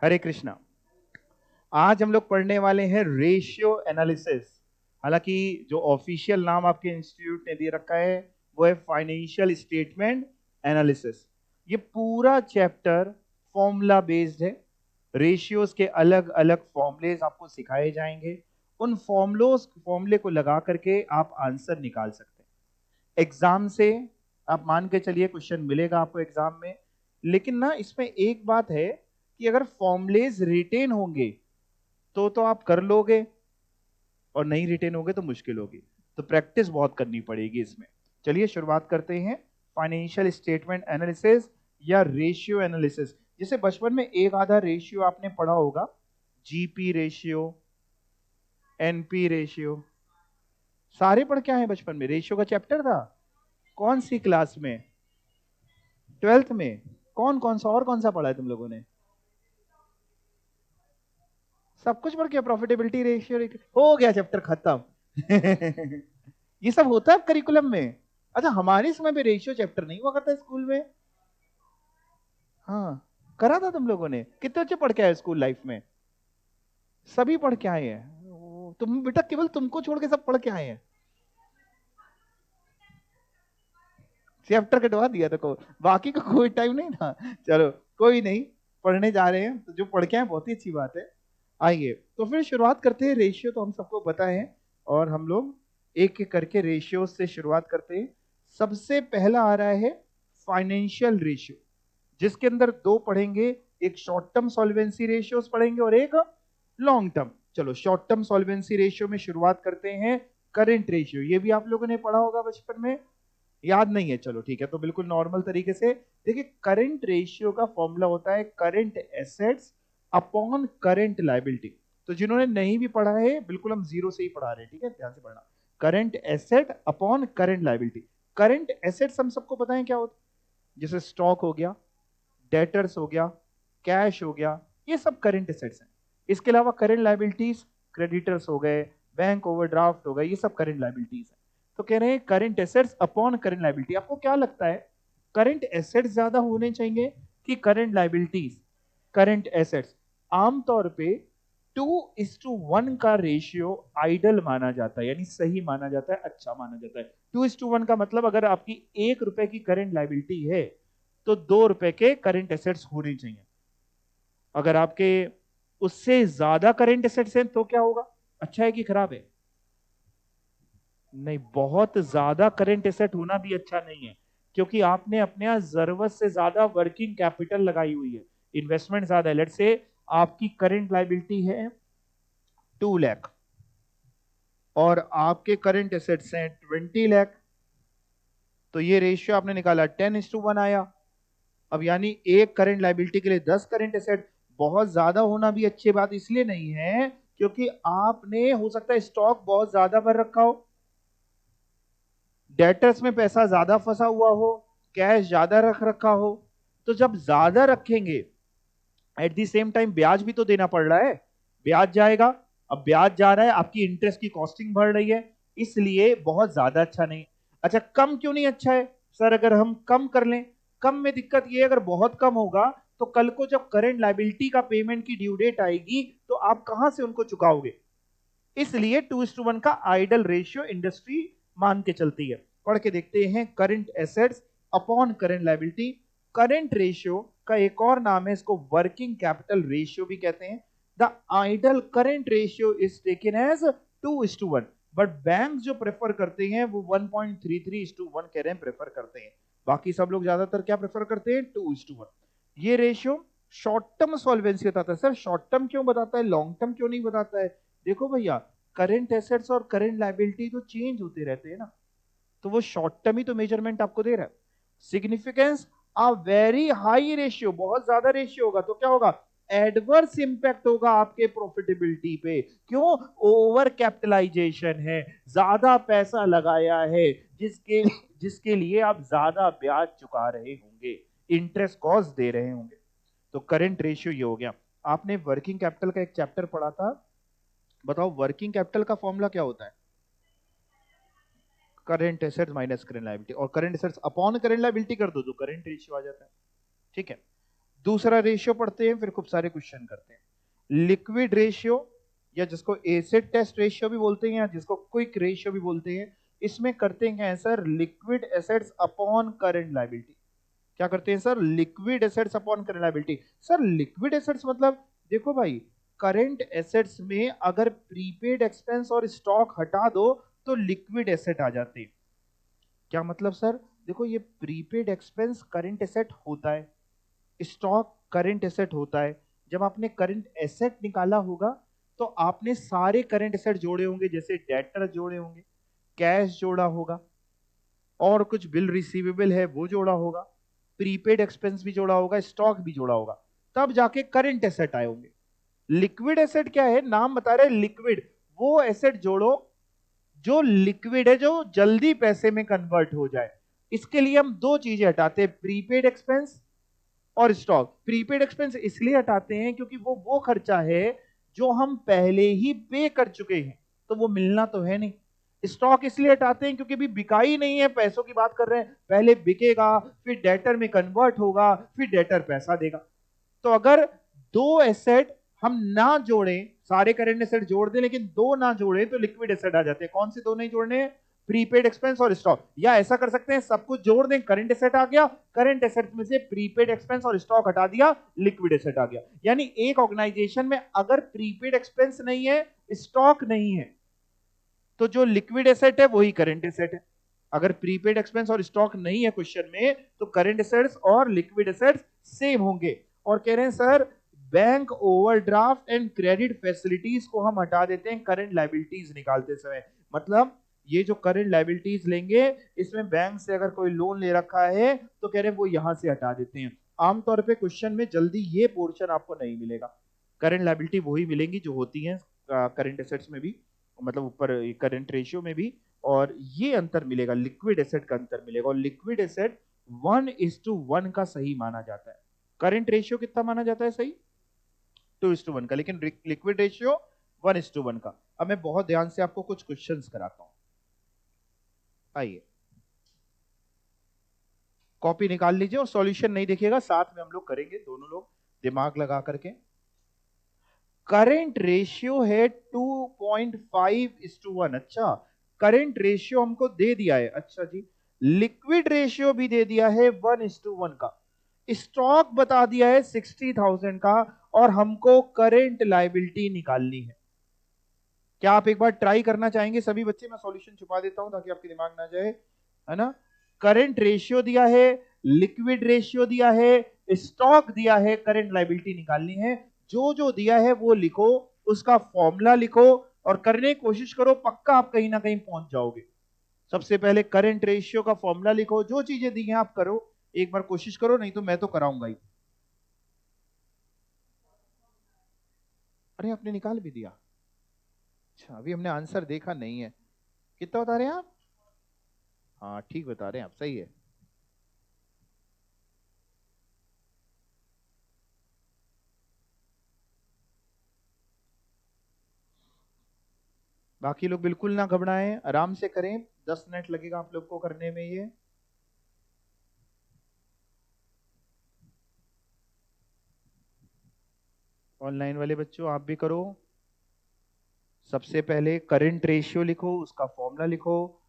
हरे कृष्णा। आज हम लोग पढ़ने वाले हैं रेशियो एनालिसिस। हालांकि जो ऑफिशियल नाम आपके इंस्टीट्यूट ने दे रखा है वो है फाइनेंशियल स्टेटमेंट एनालिसिस। ये पूरा चैप्टर फॉर्मूला बेस्ड है। रेशियोज के अलग अलग फॉर्मूलेज आपको सिखाए जाएंगे। उन फॉर्मूले को लगा करके आप आंसर निकाल सकते हैं एग्जाम से। आप मान के चलिए क्वेश्चन मिलेगा आपको एग्जाम में। लेकिन ना इसमें एक बात है कि अगर फॉर्मूलेज रिटेन होंगे तो आप कर लोगे, और नहीं रिटेन होगे तो मुश्किल होगी। तो प्रैक्टिस बहुत करनी पड़ेगी इसमें। चलिए शुरुआत करते हैं फाइनेंशियल स्टेटमेंट एनालिसिस या रेशियो एनालिसिस। जैसे बचपन में एक आधा रेशियो आपने पढ़ा होगा, जीपी रेशियो, एनपी रेशियो। सारे पढ़ के आए हैं बचपन में, रेशियो का चैप्टर था। कौन सी क्लास में? ट्वेल्थ में। कौन कौन सा और कौन सा पढ़ा है तुम लोगों ने? सब कुछ पढ़ के, प्रॉफिटेबिलिटी रेशियो हो गया चैप्टर खत्म। ये सब होता है करिकुलम में। अच्छा, हमारे समय पे रेशियो चैप्टर नहीं हुआ करता स्कूल में। हाँ, करा था तुम लोगों ने? कितने बच्चे पढ़ के आए स्कूल लाइफ में? सभी पढ़ के आए हैं। तुम बेटा केवल तुमको छोड़ के सब पढ़ के आए हैं। चैप्टर कटवा दिया था को, बाकी का कोई टाइम नहीं था। चलो कोई नहीं, पढ़ने जा रहे हैं तो जो पढ़ के आए बहुत ही अच्छी बात है। आइए तो फिर शुरुआत करते हैं। रेशियो तो हम सबको पता है और हम लोग एक एक करके रेशियो से शुरुआत करते हैं। सबसे पहला आ रहा है फाइनेंशियल रेशियो, जिसके अंदर दो पढ़ेंगे। एक शॉर्ट टर्म सॉल्वेंसी रेशियोज पढ़ेंगे और एक लॉन्ग टर्म। चलो शॉर्ट टर्म सॉल्वेंसी रेशियो में शुरुआत करते हैं। करंट रेशियो, ये भी आप लोगों ने पढ़ा होगा बचपन में। याद नहीं है? चलो ठीक है, तो बिल्कुल नॉर्मल तरीके से देखिए। करंट रेशियो का फॉर्मूला होता है current assets upon current liability. तो जिन्होंने नहीं भी पढ़ा है, बिल्कुल हम जीरो से ही पढ़ा रहे हैं, ठीक है, ध्यान से पढ़ना। Current asset upon current liability. Current assets हम सबको पता है क्या होता है, जैसे स्टॉक हो गया, डेटर्स हो गया, कैश हो गया, ये सब करंट एसेट्स हैं। इसके अलावा करंट लायबिलिटीज, क्रेडिटर्स हो गए, बैंक ओवरड्राफ्ट हो गए, ये सब करंट लायबिलिटीज हैं। तो कह रहे हैं current assets upon current liability. आपको क्या लगता है, करंट एसेट्स ज्यादा होने चाहिए कि करंट लायबिलिटीज? करंट एसेट्स आमतौर पे 2:1 का रेशियो आइडल माना जाता है, यानी सही माना जाता है, अच्छा माना जाता है। 2:1 का मतलब अगर आपकी 1 रुपए की करंट लायबिलिटी है तो 2 रुपए के करंट एसेट्स होने चाहिए। अगर आपके उससे ज्यादा करंट एसेट्स हैं तो क्या होगा, अच्छा है कि खराब है? नहीं, बहुत ज्यादा करंट एसेट होना भी अच्छा नहीं है, क्योंकि आपने अपने यहाँ जरूरत से ज्यादा वर्किंग कैपिटल लगाई हुई है, इन्वेस्टमेंट ज्यादा है। लेट्स से आपकी करंट लायबिलिटी है 2 लाख और आपके करंट एसेट्स हैं 20 लाख। तो ये रेशियो आपने निकाला 10:1 आया। अब यानी एक करंट लायबिलिटी के लिए 10 करंट एसेट। बहुत ज्यादा होना भी अच्छी बात इसलिए नहीं है क्योंकि आपने हो सकता है स्टॉक बहुत ज्यादा भर रखा हो, डेटर्स में पैसा ज्यादा फंसा हुआ हो, कैश ज्यादा रख रखा हो। तो जब ज्यादा रखेंगे, एट द सेम टाइम ब्याज भी तो देना पड़ रहा है, ब्याज जाएगा। अब ब्याज जा रहा है, आपकी इंटरेस्ट की कॉस्टिंग बढ़ रही है, इसलिए बहुत ज्यादा अच्छा नहीं। अच्छा, कम क्यों नहीं अच्छा है सर? अगर हम कम कर लें, कम में दिक्कत ये है, अगर बहुत कम होगा तो कल को जब करंट लायबिलिटी का पेमेंट की ड्यू डेट आएगी तो आप कहां से उनको चुकाओगे? इसलिए 2:1 का आइडल रेशियो इंडस्ट्री मान के चलती है। पढ़ के देखते हैं, current assets upon current liability. Current ratio का एक और नाम है, इसको वर्किंग कैपिटल रेशियो भी कहते हैं। The ideal current ratio is taken as 2:1, but bank जो प्रेफर करते हैं वो 1.33:1 कह रहे हैं, प्रेफर करते हैं। बाकी सब लोग ज्यादातर क्या प्रेफर करते हैं? 2:1। ये रेशियो शॉर्ट टर्म सॉल्वेंसी बताता है। सर शॉर्ट टर्म क्यों बताता है, लॉन्ग टर्म क्यों नहीं बताता है? देखो भैया, करंट एसेट्स और करंट लायबिलिटी तो चेंज होते रहते हैं ना, तो वो शॉर्ट टर्म ही तो मेजरमेंट आपको दे रहा है। Significance, a very high ratio, बहुत ज्यादा रेशियो होगा तो क्या होगा? एडवर्स इंपैक्ट होगा आपके प्रॉफिटेबिलिटी पे। क्यों? ओवर कैपिटलाइजेशन है, ज्यादा पैसा लगाया है, जिसके जिसके लिए आप ज्यादा ब्याज चुका रहे होंगे, इंटरेस्ट कॉस्ट दे रहे होंगे। तो करंट रेशियो ये हो गया। आपने वर्किंग कैपिटल का एक चैप्टर पढ़ा था, बताओ वर्किंग कैपिटल का फॉर्मूला क्या होता है? Current assets minus current liability, और current assets upon current liability कर दो तो करंट रेशियो आ जाता है। ठीक है, दूसरा रेशियो पढ़ते हैं, फिर खूब सारे क्वेश्चन करते हैं। लिक्विड रेशियो, या जिसको एसिड टेस्ट रेशियो भी बोलते हैं, या जिसको क्विक रेशियो भी बोलते हैं। इसमें करते हैं sir liquid assets upon current liability. क्या करते हैं sir? Liquid assets upon current liability. Sir liquid assets मतलब, देखो भाई, करंट एसेट्स में अगर प्रीपेड एक्सपेंस और स्टॉक हटा दो तो लिक्विड एसेट आ जाते हैं। क्या मतलब सर? देखो, ये प्रीपेड एक्सपेंस करंट एसेट होता है, स्टॉक करंट एसेट होता है। जब आपने करंट एसेट निकाला होगा तो आपने सारे करंट एसेट जोड़े होंगे, जैसे डेटर जोड़े होंगे, कैश जोड़ा होगा, और कुछ बिल रिसीवेबल है वो जोड़ा होगा, प्रीपेड एक्सपेंस भी जोड़ा होगा, स्टॉक भी जोड़ा होगा, तब जाके करंट एसेट आए होंगे। लिक्विड एसेट क्या है? नाम बता रहे लिक्विड। वो एसेट जोड़ो जो लिक्विड है, जो जल्दी पैसे में कन्वर्ट हो जाए। इसके लिए हम दो चीजें हटाते हैं, प्रीपेड एक्सपेंस और स्टॉक। प्रीपेड एक्सपेंस इसलिए हटाते हैं क्योंकि वो खर्चा है जो हम पहले ही पे कर चुके हैं, तो वो मिलना तो है नहीं। स्टॉक इसलिए हटाते हैं क्योंकि अभी बिका ही नहीं है, पैसों की बात कर रहे हैं, पहले बिकेगा, फिर डेटर में कन्वर्ट होगा, फिर डेटर पैसा देगा। तो अगर दो एसेट हम ना जोड़ें, सारे करंट एसेट जोड़ दें लेकिन दो ना जोड़ें, तो लिक्विड एसेट आ जाते हैं। कौन से दो नहीं जोड़ने? प्रीपेड एक्सपेंस और स्टॉक। या ऐसा कर सकते हैं, सब कुछ जोड़ दें, करंट एसेट आ गया, करंट एसेट में से प्रीपेड एक्सपेंस और स्टॉक हटा दिया, लिक्विड एसेट आ गया। यानी एक ऑर्गेनाइजेशन में अगर प्रीपेड एक्सपेंस नहीं है, स्टॉक नहीं है, तो जो लिक्विड एसेट है वही करंट एसेट है। अगर प्रीपेड एक्सपेंस और स्टॉक नहीं है क्वेश्चन में, तो करंट एसेट्स और लिक्विड एसेट्स सेम होंगे। और कह रहे हैं sir, bank overdraft and credit facilities को हम हटा देते हैं करंट लायबिलिटीज निकालते समय। मतलब ये जो करंट लायबिलिटीज लेंगे, इसमें बैंक से अगर कोई लोन ले रखा है तो कह रहे हैं वो यहां से हटा देते हैं। आमतौर पे क्वेश्चन में जल्दी ये पोर्शन आपको नहीं मिलेगा। करंट लायबिलिटी वही मिलेंगी जो होती है करंट एसेट्स में भी, मतलब ऊपर करंट रेशियो में भी। और ये अंतर मिलेगा, लिक्विड एसेट का अंतर मिलेगा। और लिक्विड एसेट 1:1 का सही माना जाता है। करंट रेशियो कितना माना जाता है सही? 2:1 का। लेकिन लिक्विड रेशियो 1:1 का। अब मैं बहुत ध्यान से आपको कुछ क्वेश्चंस कराता हूं। आइए, कॉपी निकाल लीजिए और सॉल्यूशन नहीं देखिएगा, साथ में हम लोग करेंगे, दोनों लोग दिमाग लगा करके। करंट रेशियो है 2.5:1। अच्छा, करंट रेशियो हमको दे दिया है। अच्छा जी, लिक्विड रेशियो भी दे दिया है 1:1 का। स्टॉक बता दिया है 60,000 का, और हमको करंट लायबिलिटी निकालनी है। क्या आप एक बार ट्राई करना चाहेंगे सभी बच्चे? मैं सॉल्यूशन छुपा देता हूं ताकि आपके दिमाग ना जाए, है ना। करंट रेशियो दिया है, लिक्विड रेशियो दिया है, स्टॉक दिया है, करंट लायबिलिटी निकालनी है। जो जो दिया है वो लिखो, उसका फॉर्मूला लिखो, और करने की कोशिश करो, पक्का आप कहीं ना कहीं पहुंच जाओगे। सबसे पहले करंट रेशियो का फॉर्मूला लिखो, जो चीजें दी हैं आप करो, एक बार कोशिश करो, नहीं तो मैं तो कराऊंगा ही। अरे आपने निकाल भी दिया? अच्छा, अभी हमने आंसर देखा नहीं है। कितना बता रहे हैं आप? हाँ ठीक बता रहे हैं आप, सही है। बाकी लोग बिल्कुल ना घबराएं, आराम से करें, 10 मिनट लगेगा आप लोग को करने में ये। ऑनलाइन वाले बच्चों आप भी करो। सबसे पहले करंट रेशियो लिखो, उसका फॉर्मूला लिखो,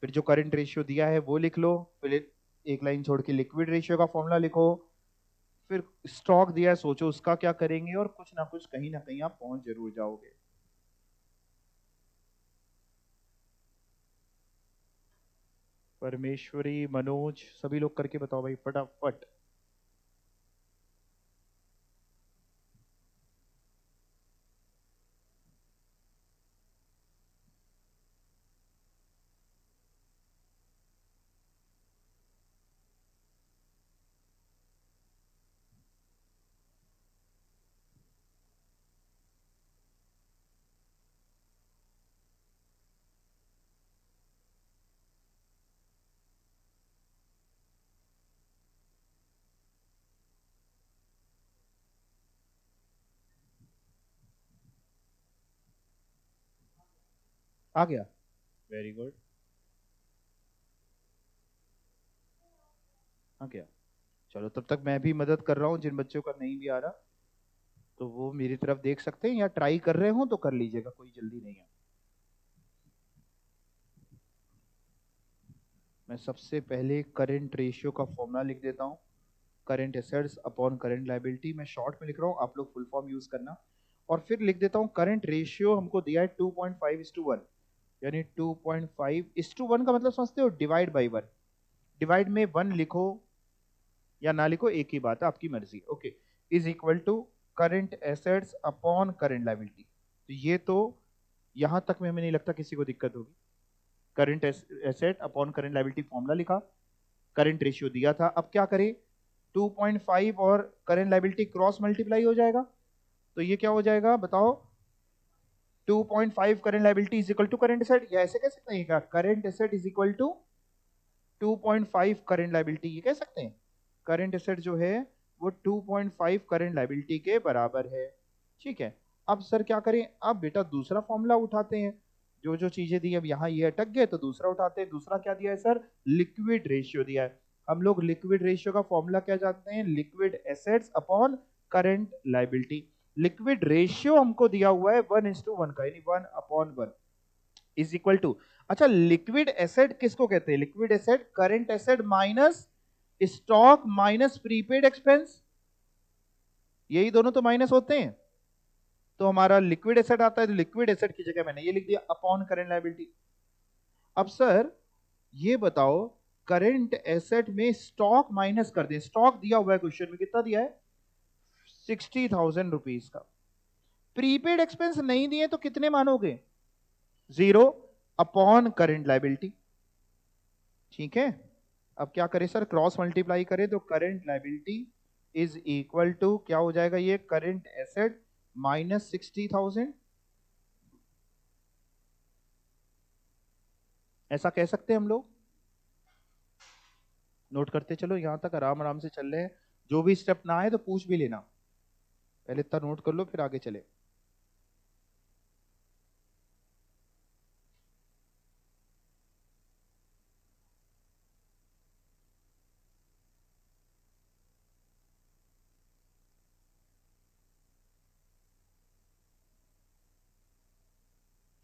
फिर जो करंट रेशियो दिया है वो लिख लो, फिर एक लाइन छोड़ के लिक्विड रेशियो का फॉर्मूला लिखो, फिर स्टॉक दिया है, सोचो उसका क्या करेंगे, और कुछ ना कहीं आप पहुंच जरूर जाओगे। परमेश्वरी, मनोज, सभी लोग करके बताओ भाई फटाफट। आ गया? Very good. आ गया। चलो तब तक मैं भी मदद कर रहा हूँ, जिन बच्चों का नहीं भी आ रहा तो वो मेरी तरफ देख सकते हैं, या ट्राई कर रहे हो तो कर लीजिएगा, कोई जल्दी नहीं है। मैं सबसे पहले करंट रेशियो का फॉर्मूला लिख देता हूँ, current assets upon current liability. मैं शॉर्ट में लिख रहा हूँ, आप लोग फुल फॉर्म यूज करना। और फिर लिख देता हूँ करंट रेशियो हमको दिया है 2.5:1, यानी 2.5:1 का मतलब समझते हो, डिवाइड बाई 1। डिवाइड में 1 लिखो या ना लिखो, एक ही बात है, आपकी मर्जी। Okay, is equal to current assets upon current liability. तो ये तो यहां तक में हमें नहीं लगता किसी को दिक्कत होगी। Current asset upon current liability formula लिखा, करंट रेशियो दिया था। अब क्या करें, 2.5 और करंट लायबिलिटी क्रॉस मल्टीप्लाई हो जाएगा, तो ये क्या हो जाएगा बताओ, 2.5 current liability is equal to current asset, या ऐसे कह सकते हैं क्या, current asset is equal to 2.5 current liability, ये कह सकते हैं। करंट एसेट जो है वो 2.5 करंट लायबिलिटी के बराबर है। ठीक है, अब सर क्या करें, अब बेटा दूसरा फॉर्मूला उठाते हैं। जो जो चीजें दी, अब यहाँ ये अटक गए तो दूसरा उठाते हैं। दूसरा क्या दिया है सर, लिक्विड रेशियो दिया है। हम लोग लिक्विड रेशियो का फॉर्मूला क्या जानते हैं, liquid assets upon current liability. Liquid ratio हमको दिया हुआ है 1:1 का, यानी 1/1 इज इक्वल टू, अच्छा लिक्विड एसेट किसको कहते हैं, liquid asset current asset minus stock minus prepaid expense, यही दोनों तो माइनस होते हैं। तो हमारा लिक्विड एसेट आता है, तो लिक्विड एसेट की जगह मैंने ये लिख दिया अपॉन करंट लायबिलिटी। अब सर ये बताओ, करंट एसेट में स्टॉक माइनस कर दें, स्टॉक दिया हुआ है क्वेश्चन में, कितना दिया है, 60,000 रुपीज का। प्रीपेड एक्सपेंस नहीं दिए तो कितने मानोगे, 0 अपॉन करंट लायबिलिटी। ठीक है, अब क्या करें सर, क्रॉस मल्टीप्लाई करें तो current liability is equal to क्या हो जाएगा, ये करंट एसेट माइनस 60,000, ऐसा कह सकते हैं हम लोग। नोट करते चलो, यहां तक आराम आराम से चल रहे हैं। जो भी स्टेप ना आए तो पूछ भी लेना, पहले इतना नोट कर लो फिर आगे चले।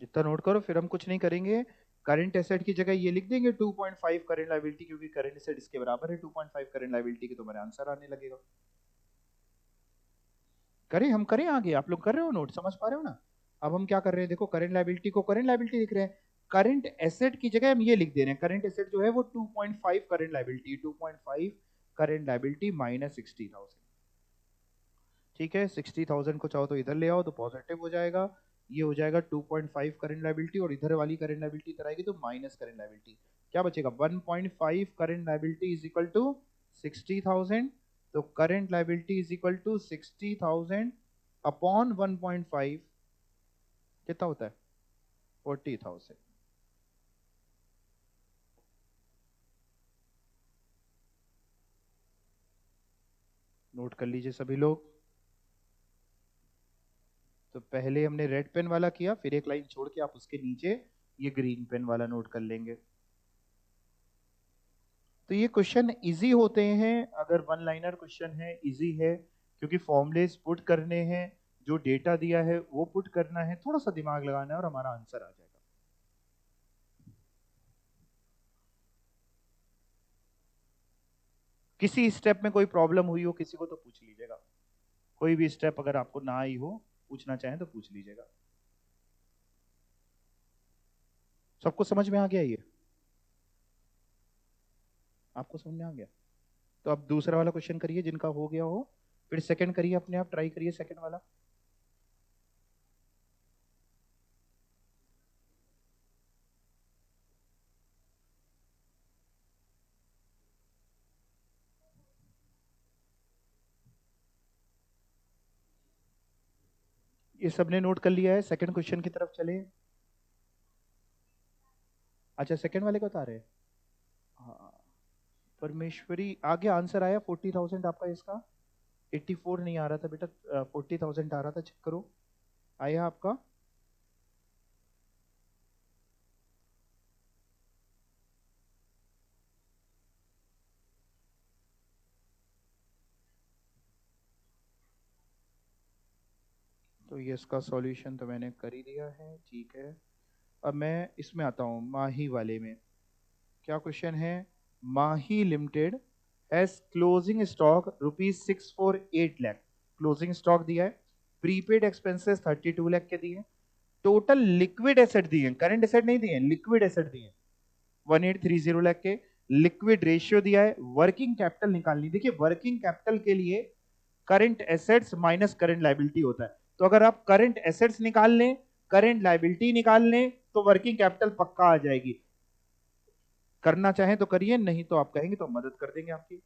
इतना नोट करो, फिर हम कुछ नहीं करेंगे। करंट एसेट की जगह ये लिख देंगे 2.5 करंट लायबिलिटी, क्योंकि करंट एसेट इसके बराबर है 2.5 करंट लायबिलिटी के, तो मेरा आंसर आने लगेगा। करें, हम करें आगे, आप लोग कर रहे हो नोट, समझ पा रहे हो ना। अब हम क्या कर रहे हैं, देखो करंट लायबिलिटी को करंट लायबिलिटी लिख रहे हैं, करंट एसेट की जगह हम ये लिख दे रहे हैं, करंट एसेट जो है वो 2.5 current liability, 2.5 current liability minus 60,000। ठीक है, 60,000 को चाहो तो इधर ले आओ तो पॉजिटिव हो जाएगा, ये हो जाएगा 2.5 करंट लायबिलिटी, और इधर वाली करंट लायबिलिटी इधर आएगी तो माइनस करंट लायबिलिटी। क्या बचेगा, 1.5 current liability is equal to 60,000। तो current liability is equal to 60,000 upon 1.5, कितना होता है, 40,000। नोट कर लीजिए सभी लोग। तो पहले हमने रेड पेन वाला किया, फिर एक लाइन छोड़ के आप उसके नीचे ये ग्रीन पेन वाला नोट कर लेंगे। तो ये क्वेश्चन इजी होते हैं, अगर वन लाइनर क्वेश्चन है इजी है, क्योंकि फॉर्मुलेस पुट करने हैं, जो डेटा दिया है वो पुट करना है, थोड़ा सा दिमाग लगाना है और हमारा आंसर आ जाएगा। किसी स्टेप में कोई प्रॉब्लम हुई हो किसी को तो पूछ लीजिएगा, कोई भी स्टेप अगर आपको ना आई हो, पूछना चाहें तो पूछ लीजिएगा। सबको समझ में आ गया ये, आपको समझ में आ गया। तो अब दूसरा वाला क्वेश्चन करिए जिनका हो गया हो, फिर सेकंड करिए, अपने आप ट्राई करिए सेकंड वाला। ये सबने नोट कर लिया है, सेकंड क्वेश्चन की तरफ चले। अच्छा सेकंड वाले को बता रहे हैं, हाँ। परमेश्वरी आगे आंसर आया 40,000 आपका, इसका 84 नहीं आ रहा था बेटा, 40,000 आ रहा था, चेक करो आया आपका। तो ये इसका सॉल्यूशन तो मैंने कर ही दिया है, ठीक है। अब मैं इसमें आता हूँ माही वाले में। क्या क्वेश्चन है? Mahi limited as closing stock ₹648 lakh closing stock दिया है। प्रीपेड एक्सपेंसेस 32 लाख के दिए। टोटल लिक्विड एसेट दिए, करंट एसेट नहीं दिए, लिक्विड एसेट दिए 1830 लाख के। लिक्विड रेशियो दिया है। वर्किंग कैपिटल निकालनी। देखिए वर्किंग कैपिटल के लिए current assets minus current liability होता है। तो अगर आप करंट एसेट्स निकाल लें, करंट लायबिलिटी निकाल लें, तो वर्किंग कैपिटल पक्का आ जाएगी। करना चाहें तो करिए, नहीं तो आप कहेंगे तो मदद कर देंगे आपकी।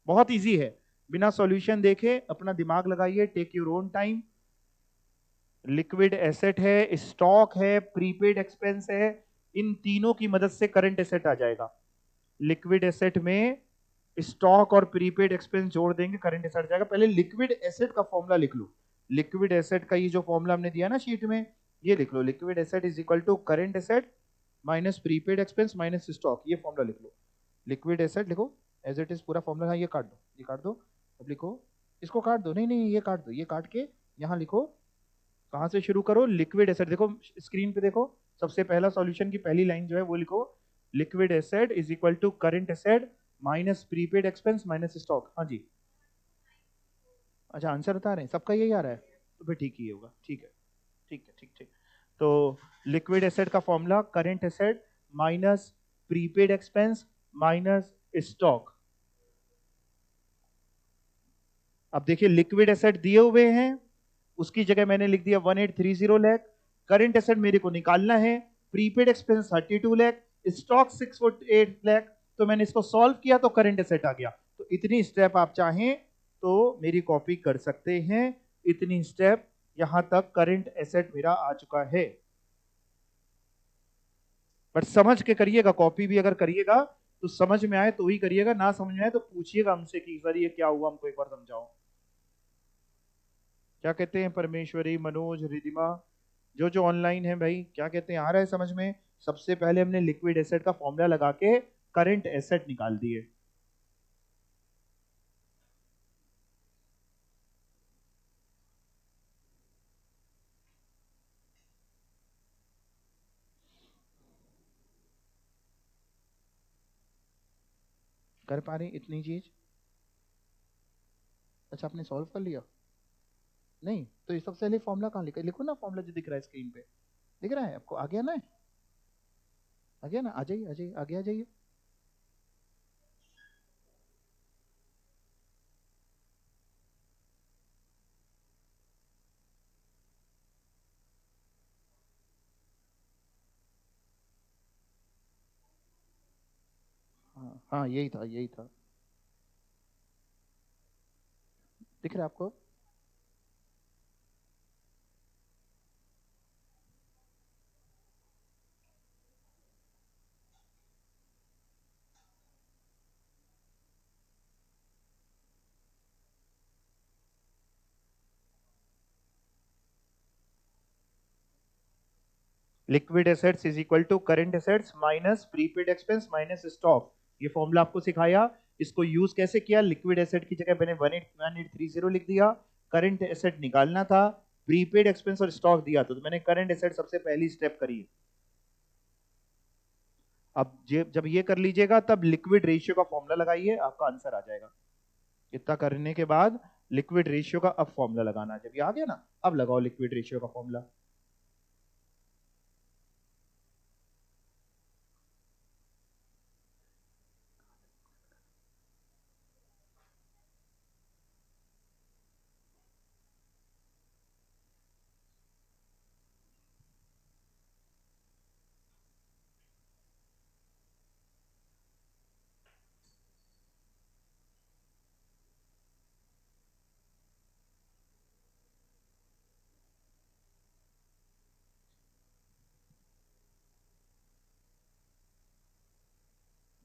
बहुत इजी है, बिना सॉल्यूशन देखे अपना दिमाग लगाइए, take your own time. Liquid asset है, स्टॉक है, प्रीपेड एक्सपेंस है, इन तीनों की मदद से करंट एसेट आ जाएगा। लिक्विड एसेट में स्टॉक और प्रीपेड एक्सपेंस जोड़ देंगे, करंट एसेट आ जाएगा। पहले लिक्विड एसेट का फॉर्मूला लिख लो। लिक्विड एसेट का ये जो फॉर्मूला हमने दिया ना शीट में, ये लिख लो। Liquid asset is equal to current asset minus prepaid expense minus stock, ये फॉर्मूला लिख लो। लिक्विड एसेट लिखो एज इट इज, पूरा फॉर्मूला। हाँ ये काट दो, ये काट दो। अब लिखो, इसको काट दो, नहीं नहीं ये काट दो, ये काट के यहाँ लिखो। कहाँ से शुरू करो? Liquid asset. देखो स्क्रीन पे देखो, सबसे पहला सॉल्यूशन की पहली लाइन जो है वो लिखो, liquid asset is equal to current asset minus prepaid expense minus stock. हाँ जी, अच्छा आंसर बता रहे हैं, सबका यही आ रहा है, तो फिर ठीक ही होगा। ठीक है, ठीक है, ठीक ठीक। तो लिक्विड एसेट का formula current asset minus prepaid expense minus stock. अब देखिए लिक्विड एसेट दिए हुए हैं, उसकी जगह मैंने लिख दिया 1830 लाख। करंट एसेट मेरे को निकालना है, prepaid expense 32 lakh, stock 648 lakh. तो मैंने इसको सॉल्व किया तो करंट एसेट आ गया। तो इतनी स्टेप आप चाहें तो मेरी कॉपी कर सकते हैं। इतनी स्टेप, यहां तक करंट एसेट मेरा आ चुका है। बट समझ के करिएगा, कॉपी भी अगर करिएगा तो समझ में आए तो ही करिएगा, ना समझ में आए तो पूछिएगा हमसे कि सर ये क्या हुआ, हमको एक बार समझाओ। क्या कहते हैं परमेश्वरी, मनोज, रिदिमा, जो जो ऑनलाइन है भाई, क्या कहते हैं, आ रहा है समझ में? सबसे पहले हमने लिक्विड एसेट का फॉर्मूला लगा के करंट एसेट निकाल दिए। कर पा रहे हैं इतनी चीज? अच्छा आपने सॉल्व कर लिया? नहीं तो ये सबसे पहले फॉर्मूला कहाँ लिखा? लिखो ना फॉर्मूला जो दिख रहा है स्क्रीन पे, दिख रहा है आपको? आ गया ना? आ गया ना? आ जाइए, आ जाइए, आगे आ जाइए। हाँ हाँ यही था, यही था। दिख रहा है आपको? Liquid assets is equal to current assets minus prepaid expense minus stock, ये फॉर्मूला आपको सिखाया। इसको यूज कैसे किया? लिक्विड एसेट की जगह मैंने 1830 लिख दिया। करंट एसेट निकालना था, प्रीपेड एक्सपेंस और स्टॉक दिया था, तो मैंने करंट एसेट सबसे पहली स्टेप करी। अब जब ये कर लीजिएगा तब लिक्विड रेशियो का फॉर्मूला लगाइए, आपका आंसर आ जाएगा। इतना करने के बाद लिक्विड रेशियो का अब फॉर्मूला लगाना है। जब ये आ गया ना, अब लगाओ लिक्विड रेशियो का फॉर्मूला।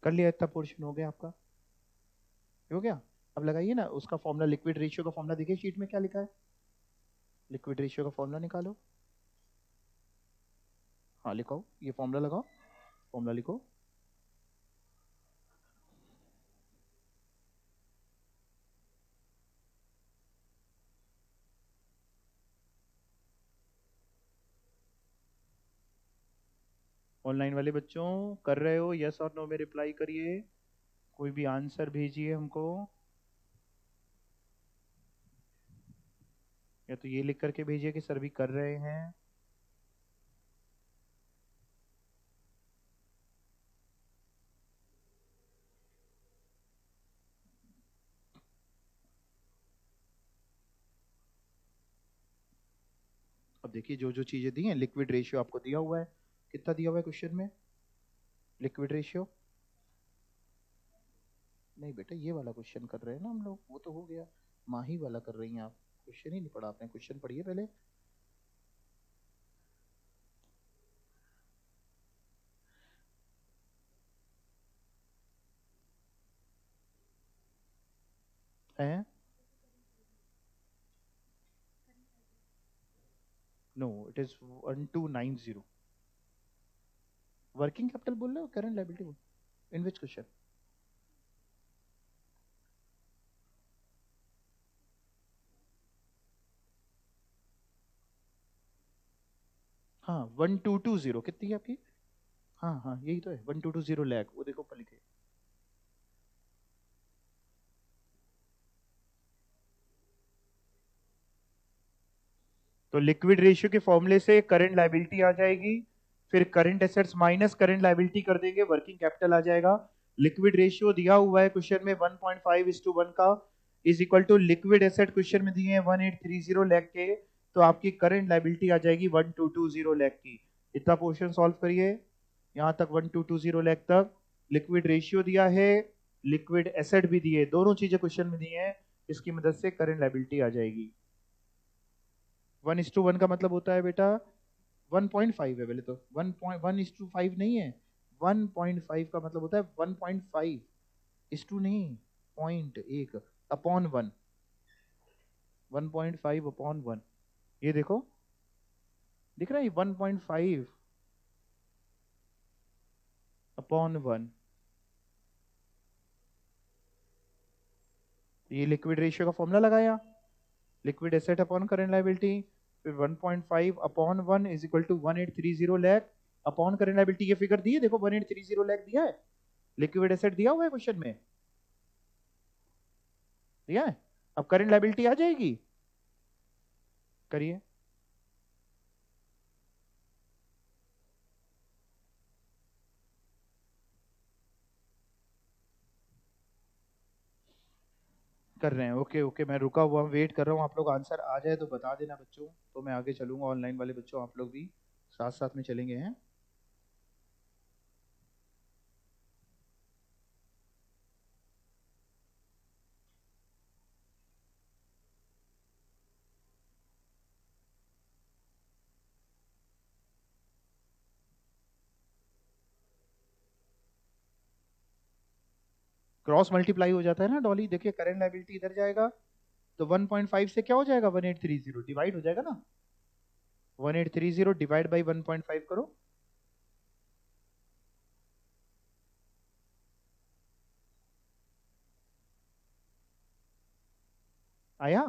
कर लिया? इतना पोर्शन हो गया आपका? हो गया? अब लगाइए ना उसका फॉर्मूला, लिक्विड रेशियो का फॉर्मूला। देखिए शीट में क्या लिखा है, लिक्विड रेशियो का फॉर्मूला निकालो। हाँ लिखो, ये फॉर्मूला लगाओ, फॉर्मूला लिखो। ऑनलाइन वाले बच्चों कर रहे हो? यस और नो में रिप्लाई करिए, कोई भी आंसर भेजिए हमको, या तो ये लिख करके भेजिए कि सर भी कर रहे हैं। अब देखिए जो जो चीजें दी हैं, लिक्विड रेशियो आपको दिया हुआ है, कितना दिया हुआ है क्वेश्चन में लिक्विड रेशियो? नहीं बेटा, ये वाला क्वेश्चन कर रहे हैं ना हम लोग, वो तो हो गया। माही वाला कर रही हैं आप, क्वेश्चन ही नहीं पढ़ा आपने, क्वेश्चन पढ़िए पहले। हैं? No, it is 1290। Working capital बोल रहे हो, करंट लायबिलिटी बोल, इन विच क्वेश्चन? हाँ 1220 कितनी है आपकी? हाँ हाँ यही तो है, 1220 लाख, वो देखो ऊपर लिखे। तो लिक्विड रेशियो के फॉर्मूले से करंट लायबिलिटी आ जाएगी, फिर current assets minus current liability कर देंगे, वर्किंग कैपिटल आ जाएगा। लिक्विड रेशियो दिया हुआ है क्वेश्चन में 1.5:1 का, is equal to liquid asset question में दिए हैं 1830 लाख के, तो आपकी करंट लायबिलिटी आ जाएगी 1220 लाख की। इतना पोर्शन सॉल्व करिए, यहां तक 1220 लाख तक। लिक्विड रेशियो दिया है, लिक्विड एसेट भी दिए, दोनों चीजें क्वेश्चन में दी हैं, इसकी मदद से करंट लायबिलिटी आ जाएगी। 1:1 का मतलब होता है बेटा 1.5 है, पहले तो 1.1:5 नहीं है, 1.5 का मतलब होता है 1.5:2 नहीं, 0.1 अपॉन 1, 1.5/1। ये देखो दिख रहा है 1.5/1। ये लिक्विड रेशियो का फॉर्मूला लगाया, liquid asset upon current liability, फिर 1.5/1 is equal to 1830 lakh upon current liability. ये फिगर दी है देखो, 1830 लाख दिया है, लिक्विड एसेट दिया हुआ है क्वेश्चन में, दिया है। अब करंट लायबिलिटी आ जाएगी, करिए। कर रहे हैं, ओके ओके, मैं रुका हुआ वेट कर रहा हूँ, आप लोग आंसर आ जाए तो बता देना बच्चों, तो मैं आगे चलूंगा। ऑनलाइन वाले बच्चों आप लोग भी साथ साथ में चलेंगे हैं। क्रॉस मल्टीप्लाई हो जाता है ना डॉली, देखिए करंट लायबिलिटी इधर जाएगा, तो 1.5 से क्या हो जाएगा, 1830 डिवाइड हो जाएगा ना, 1830 डिवाइड बाई 1.5 करो, आया?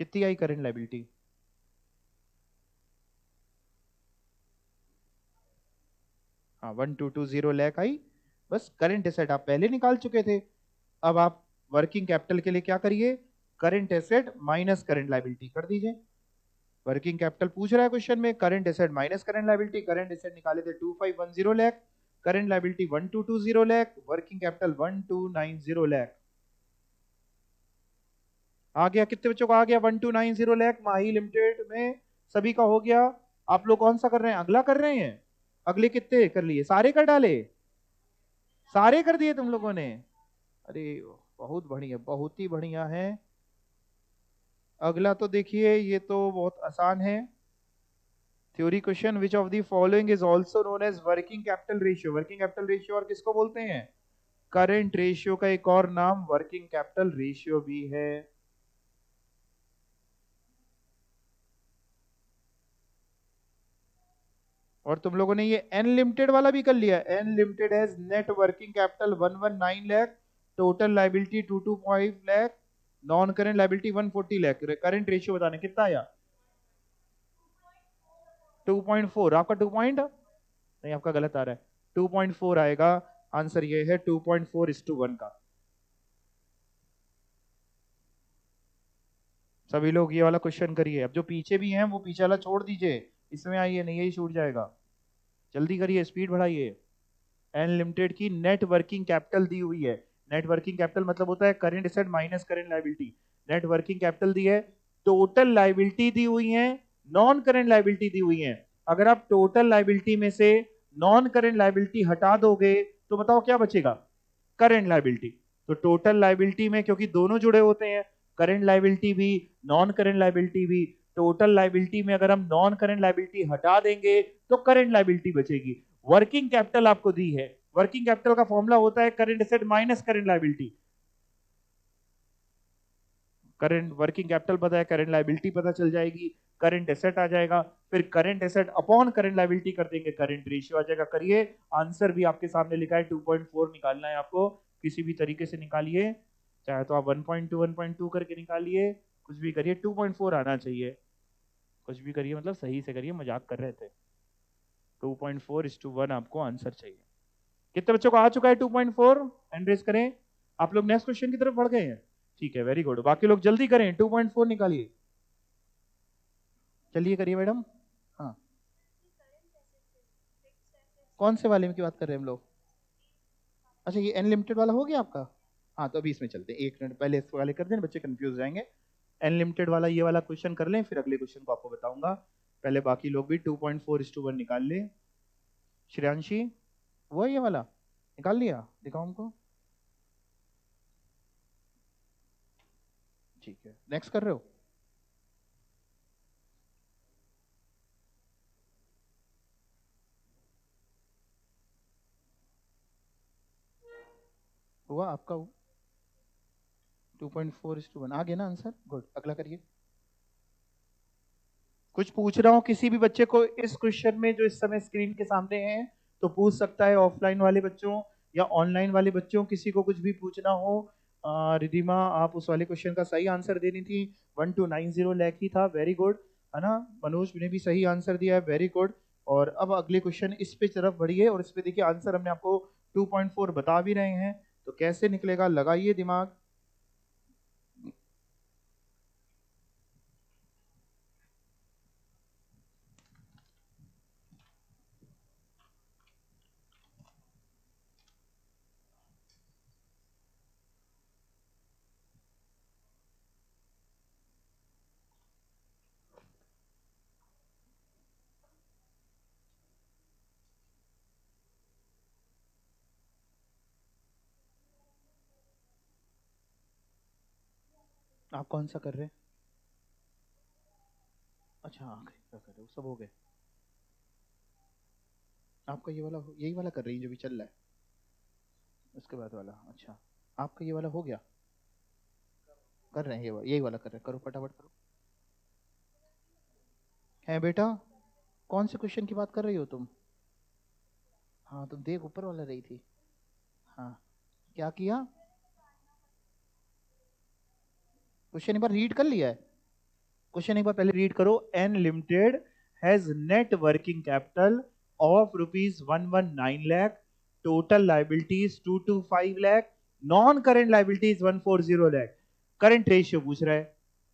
कितनी आई करंट लायबिलिटी? हाँ 1220 लाख आई। बस करंट एसेट आप पहले निकाल चुके थे, अब आप वर्किंग कैपिटल के लिए क्या करिए, current asset minus current liability कर दीजिए। वर्किंग कैपिटल पूछ रहा है क्वेश्चन में, current asset minus current liability, current asset निकाले थे 2510 lakh, current liability 1220 lakh, working capital 1290 lakh. आ गया, कितने बच्चों का आ गया? 1290 लाख माही लिमिटेड में सभी का हो गया। आप लोग कौन सा कर रहे हैं, अगला कर रहे हैं? अगले कितने कर लिए, सारे कर डाले, सारे कर दिए तुम लोगों ने? अरे बहुत बढ़िया, बहुत ही बढ़िया है। अगला तो देखिए, ये तो बहुत आसान है। Theory question, which of the following is also known as working capital ratio? Working capital ratio और किसको बोलते हैं? करंट रेशियो का एक और नाम वर्किंग कैपिटल रेशियो भी है। और तुम लोगों ने ये एन लिमिटेड वाला भी कर लिया, N limited has net working capital 119 lakh, total liability 225 lakh, non current liability 140 lakh. Current ratio बताने कितना आया? 2.4, आपका 2 पॉइंट नहीं आपका गलत आ रहा है, 2.4 आएगा। आंसर ये है 2.4:1 का। सभी लोग ये वाला क्वेश्चन करिए। अब जो पीछे भी हैं वो पीछे वाला छोड़ दीजिए, इसमें आइए, नहीं यही छूट जाएगा। जल्दी करिए, स्पीड बढ़ाइए। एन लिमिटेड की नेट वर्किंग कैपिटल दी हुई है। नेट वर्किंग कैपिटल मतलब होता है current asset minus current liability. Net working capital दी है, टोटल लायबिलिटी दी हुई है, नॉन करंट लायबिलिटी दी हुई है। अगर आप टोटल लायबिलिटी में से नॉन करंट लायबिलिटी हटा दोगे तो बताओ क्या बचेगा? Current liability. तो टोटल लायबिलिटी में क्योंकि दोनों जुड़े होते हैं, करंट लायबिलिटी भी नॉन करंट लायबिलिटी भी, टोटल लायबिलिटी में अगर हम नॉन करंट लायबिलिटी हटा देंगे तो करंट लायबिलिटी बचेगी। वर्किंग कैपिटल आपको दी है, वर्किंग कैपिटल का फॉर्मूला होता है current asset minus current liability. Current working capital पता है, करंट लायबिलिटी पता चल जाएगी, करंट एसेट आ जाएगा, फिर current asset upon current liability कर देंगे, करंट रेशियो आ जाएगा। करिए, आंसर भी आपके सामने लिखा है, 2.4 निकालना है आपको, किसी भी तरीके से निकालिए, चाहे तो आप 1.2 1.2 करके निकालिए, कुछ भी करिए, 2.4 आना चाहिए। कुछ भी करिए, मतलब सही से करिए, मजाक कर रहे थे। 2.4:1 आपको आंसर चाहिए। कितने बच्चों को आ चुका है 2.4? हैंड रेज करें। आप लोग नेक्स्ट क्वेश्चन की तरफ बढ़ गए हैं, ठीक है, वेरी गुड। बाकी लोग जल्दी करें, 2.4 निकालिए। चलिए करिए मैडम। हाँ, कौन से वाले में की बात कर रहे हैं हम लोग? अच्छा, ये अनलिमिटेड वाला हो गया आपका? हाँ, तो अभी इसमें चलते हैं, 1 मिनट पहले इस वाले कर दें, बच्चे कंफ्यूज हो जाएंगे। अनलिमिटेड वाला ये वाला क्वेश्चन कर लें, फिर अगले क्वेश्चन को आपको बताऊंगा। पहले बाकी लोग भी 2.4:1 निकाल लें। श्रेयांशी, वो है ये वाला, निकाल लिया? दिखाओ हमको। ठीक है, नेक्स्ट कर रहे हो? हुआ आपका? 2.4:1 आ गया ना आंसर? गुड, अगला करिए। कुछ पूछ रहा हूँ किसी भी बच्चे को इस क्वेश्चन में जो इस समय स्क्रीन के सामने है, तो पूछ सकता है, ऑफलाइन वाले बच्चों या ऑनलाइन वाले बच्चों, किसी को कुछ भी पूछना हो। रिधिमा, आप उस वाले क्वेश्चन का सही आंसर देनी थी, 1290 लाख ही था, वेरी गुड, है ना? मनोज ने भी सही आंसर दिया है, वेरी गुड। और अब अगले क्वेश्चन इस पे तरफ बढ़िए, और इस पे देखिए आंसर हमने आपको 2.4 बता भी रहे हैं, तो कैसे निकलेगा, लगाइए दिमाग। आप कौन सा कर रहे हैं? अच्छा, आखिरी का कर रहे हो, सब हो गए? आपका ये वाला यही वाला कर रही है जो भी चल रहा है, उसके बाद वाला? अच्छा, आपका ये वाला हो गया? कर रहे हैं, यही वाला कर रहे हैं, करो फटाफट करो। है बेटा, कौन से क्वेश्चन की बात कर रही हो तुम? हाँ, तुम देख, ऊपर वाला रही थी। हाँ, क्या किया? क्वेश्चन एक बार रीड कर लिया है? क्वेश्चन एक बार पहले रीड करो। N limited has net working capital of ₹119 lakh, total liabilities 225 lakh, non current liabilities 140 lakh, current ratio पूछ रहा है।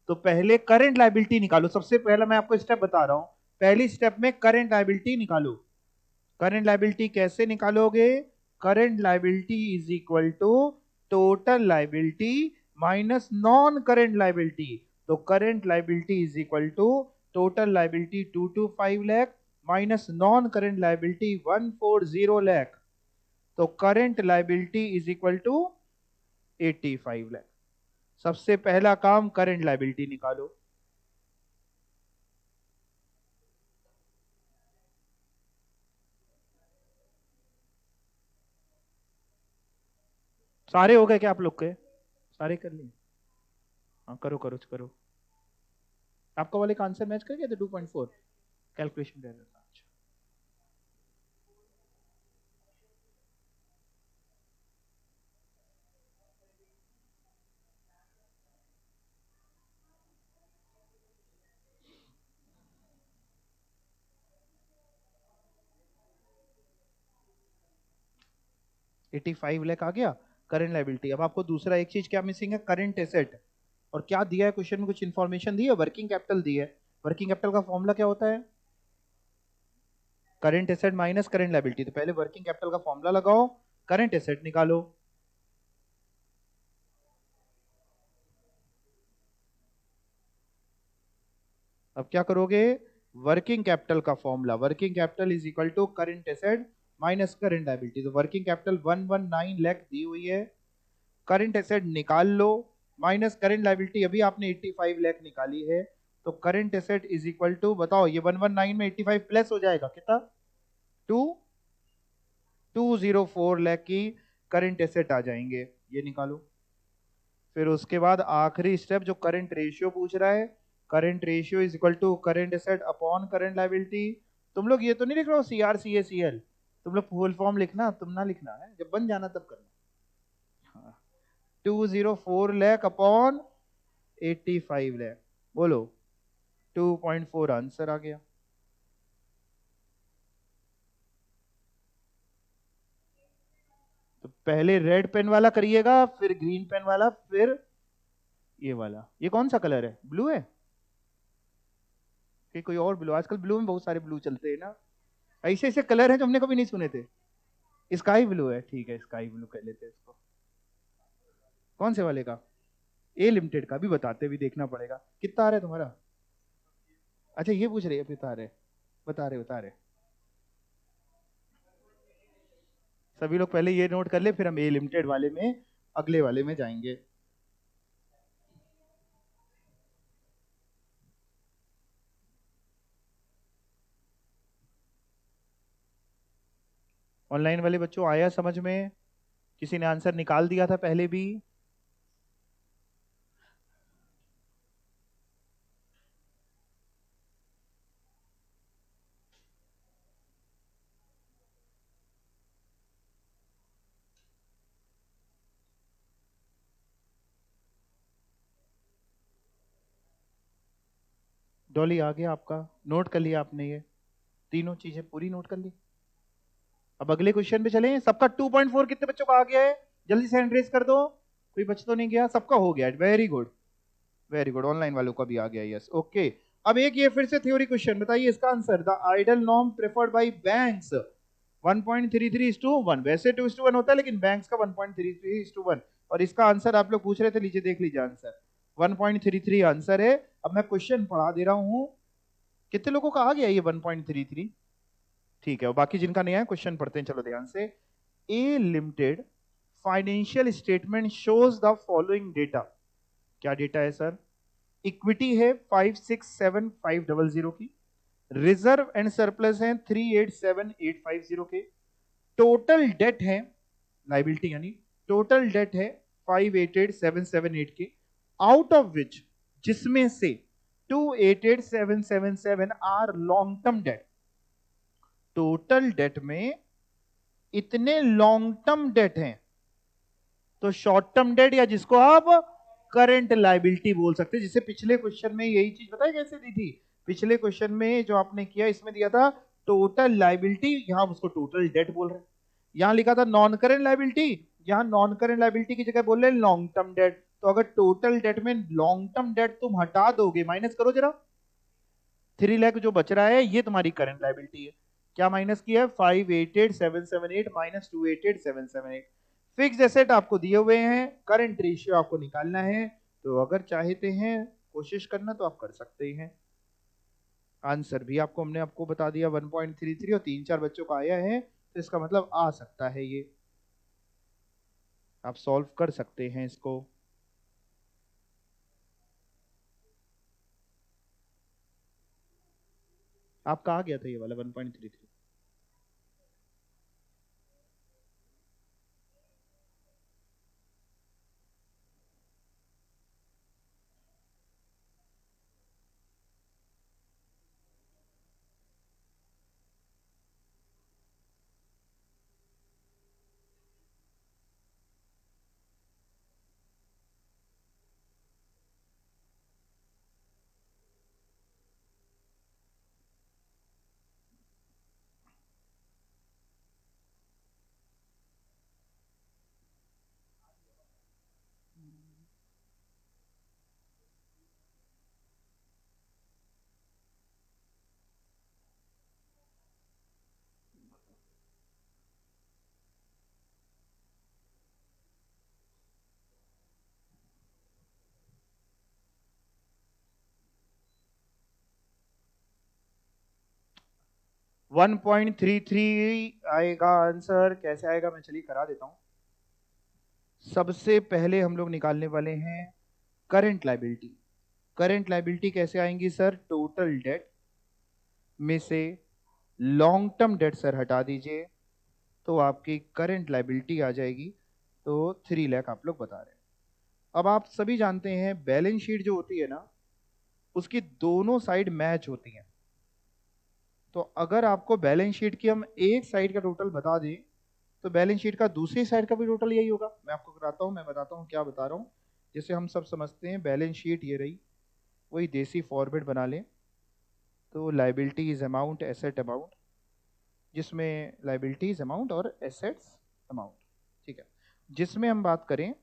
तो पहले करंट लाइबिलिटी निकालो, सबसे पहला मैं आपको स्टेप बता रहा हूं, पहली स्टेप में करंट लाइबिलिटी निकालो। करंट लाइबिलिटी कैसे निकालोगे? Current liability is equal to total liability minus non current liability. तो current liability is equal to total liability 225 lakh minus non current liability 140 lakh. तो current liability is equal to 85 lakh. सबसे पहला काम current liability निकालो। सारे हो गए क्या आप लोग के? सारे कर लिए? हाँ, करो करो करो। आपका वाले का आंसर मैच कर गया था 2.4? कैलकुलेशन कर रहा था, अच्छा। 85 लाख आ गया करंट लायबिलिटी। अब आपको दूसरा एक चीज क्या मिसिंग है, करंट एसेट। और क्या दिया है क्वेश्चन में, कुछ इंफॉर्मेशन दी है, वर्किंग कैपिटल दी है। वर्किंग कैपिटल का फॉर्मूला क्या होता है, current asset minus current liability. तो पहले वर्किंग कैपिटल का फॉर्मूला लगाओ, करंट एसेट निकालो। अब क्या करोगे, वर्किंग कैपिटल का formula, working capital is equal to current asset minus current liability. तो वर्किंग कैपिटल 119 लाख दी हुई है, करंट एसेट निकाल लो, माइनस करंट लायबिलिटी अभी आपने 85 लाख निकाली है। तो current asset is equal to, बताओ ये 119 में 85 प्लस हो जाएगा कितना, 204 लाख की करंट एसेट आ जाएंगे, ये निकालो। फिर उसके बाद आखिरी स्टेप जो करंट रेशियो पूछ रहा है, current ratio is equal to current asset upon current liability. तुम लोग ये तो नहीं लिख रहे हो CRCACL, तुम लोग फुल फॉर्म लिखना, तुम ना लिखना है, जब बन जाना तब करना। हाँ, 204 लाख अपॉन 85 लाख, बोलो 2.4 आंसर आ गया। तो पहले रेड पेन वाला करिएगा, फिर ग्रीन पेन वाला, फिर ये वाला। ये कौन सा कलर है, ब्लू है कि कोई और ब्लू, आजकल ब्लू में बहुत सारे ब्लू चलते हैं ना, ऐसे ऐसे कलर हैं जो हमने कभी नहीं सुने थे। स्काई ब्लू है, ठीक है स्काई ब्लू कह लेते हैं इसको। कौन से वाले का, ए लिमिटेड का भी बताते, भी देखना पड़ेगा। कितना आ रहा है तुम्हारा, अच्छा ये पूछ रही है, बता रहे बता रहे। सभी लोग पहले ये नोट कर ले, फिर हम ए लिमिटेड वाले में अगले वाले में जाएंगे। ऑनलाइन वाले बच्चों आया समझ में, किसी ने आंसर निकाल दिया था पहले भी। डॉली आ गया आपका, नोट कर लिया आपने, ये तीनों चीजें पूरी नोट कर ली। अब अगले क्वेश्चन पे चलें। सबका 2.4 कितने बच्चों का आ गया है, जल्दी से हैंड रेज कर दो, कोई बच तो नहीं गया, सबका हो गया, very good very good. Online वालों का भी आ गया, यस ओके। अब एक ये फिर से थ्योरी क्वेश्चन, बताइए इसका answer. The ideal norm preferred by banks 1.33:1, वैसे 2:1 होता है लेकिन बैंक्स का 1.33:1। और इसका आंसर आप लोग पूछ रहे थे, लीजिए देख लीजिए आंसर 1.33 आंसर है। अब मैं क्वेश्चन पढ़ा दे रहा हूं, कितने लोगों का आ गया ये 1.33, ठीक है। और बाकी जिनका नहीं आया क्वेश्चन पढ़ते हैं, चलो ध्यान से। A limited financial statement shows the following data, क्या डेटा है सर, इक्विटी है 567,500 की, रिजर्व एंड सरप्लस है 387,850 के, टोटल डेट है, लाइबिलिटी यानी टोटल डेट है 588,778 के, आउट ऑफ विच, जिसमें से 288,777 are long term debt. Total debt में इतने लॉन्ग टर्म डेट हैं, तो शॉर्ट टर्म डेट या जिसको आप करंट लायबिलिटी बोल सकते हैं, जिसे पिछले क्वेश्चन में यही चीज बताई कैसे दी थी। पिछले क्वेश्चन में जो आपने किया, इसमें दिया था टोटल लायबिलिटी, यहां उसको टोटल डेट बोल रहे हैं। यहां लिखा था नॉन करंट लायबिलिटी, यहां नॉन करंट लायबिलिटी की जगह बोल रहे हैं लॉन्ग टर्म डेट। तो अगर टोटल डेट में लॉन्ग टर्म डेट तुम हटा दोगे, माइनस करो जरा, 3 लाख जो बच रहा है ये तुम्हारी करंट लायबिलिटी है। क्या माइनस किया है, 588,778 माइनस 288,778। फिक्स एसेट आपको दिए हुए हैं, करंट रेशियो आपको निकालना है। तो अगर चाहते हैं कोशिश करना तो आप कर सकते हैं। आंसर भी आपको हमने आपको बता दिया 1.33, और 3-4 बच्चों का आया है, तो इसका मतलब आ सकता है ये, आप सॉल्व कर सकते हैं इसको। आपका आ गया था ये वाला 1.33। 1.33 आएगा आंसर। कैसे आएगा मैं चलिए करा देता हूं। सबसे पहले हम लोग निकालने वाले हैं करंट लायबिलिटी। करंट लायबिलिटी कैसे आएंगी सर? टोटल डेट में से लॉन्ग टर्म डेट सर हटा दीजिए तो आपकी करंट लायबिलिटी आ जाएगी। तो 3 लाख आप लोग बता रहे हैं। अब आप सभी जानते हैं बैलेंस शीट जो होती है ना, उसकी दोनों साइड मैच होती हैं। तो अगर आपको बैलेंस शीट की हम एक साइड का टोटल बता दें तो बैलेंस शीट का दूसरी साइड का भी टोटल यही होगा। मैं आपको कराता हूं, मैं बताता हूं क्या बता रहा हूं। जैसे हम सब समझते हैं बैलेंस शीट ये रही, वही देसी फॉर्मेट बना लें। तो liability is amount, asset amount, जिसमें लाइबिलिटी इज अमाउंट और एसेट्स अमाउंट, ठीक है। जिसमें हम बात करें,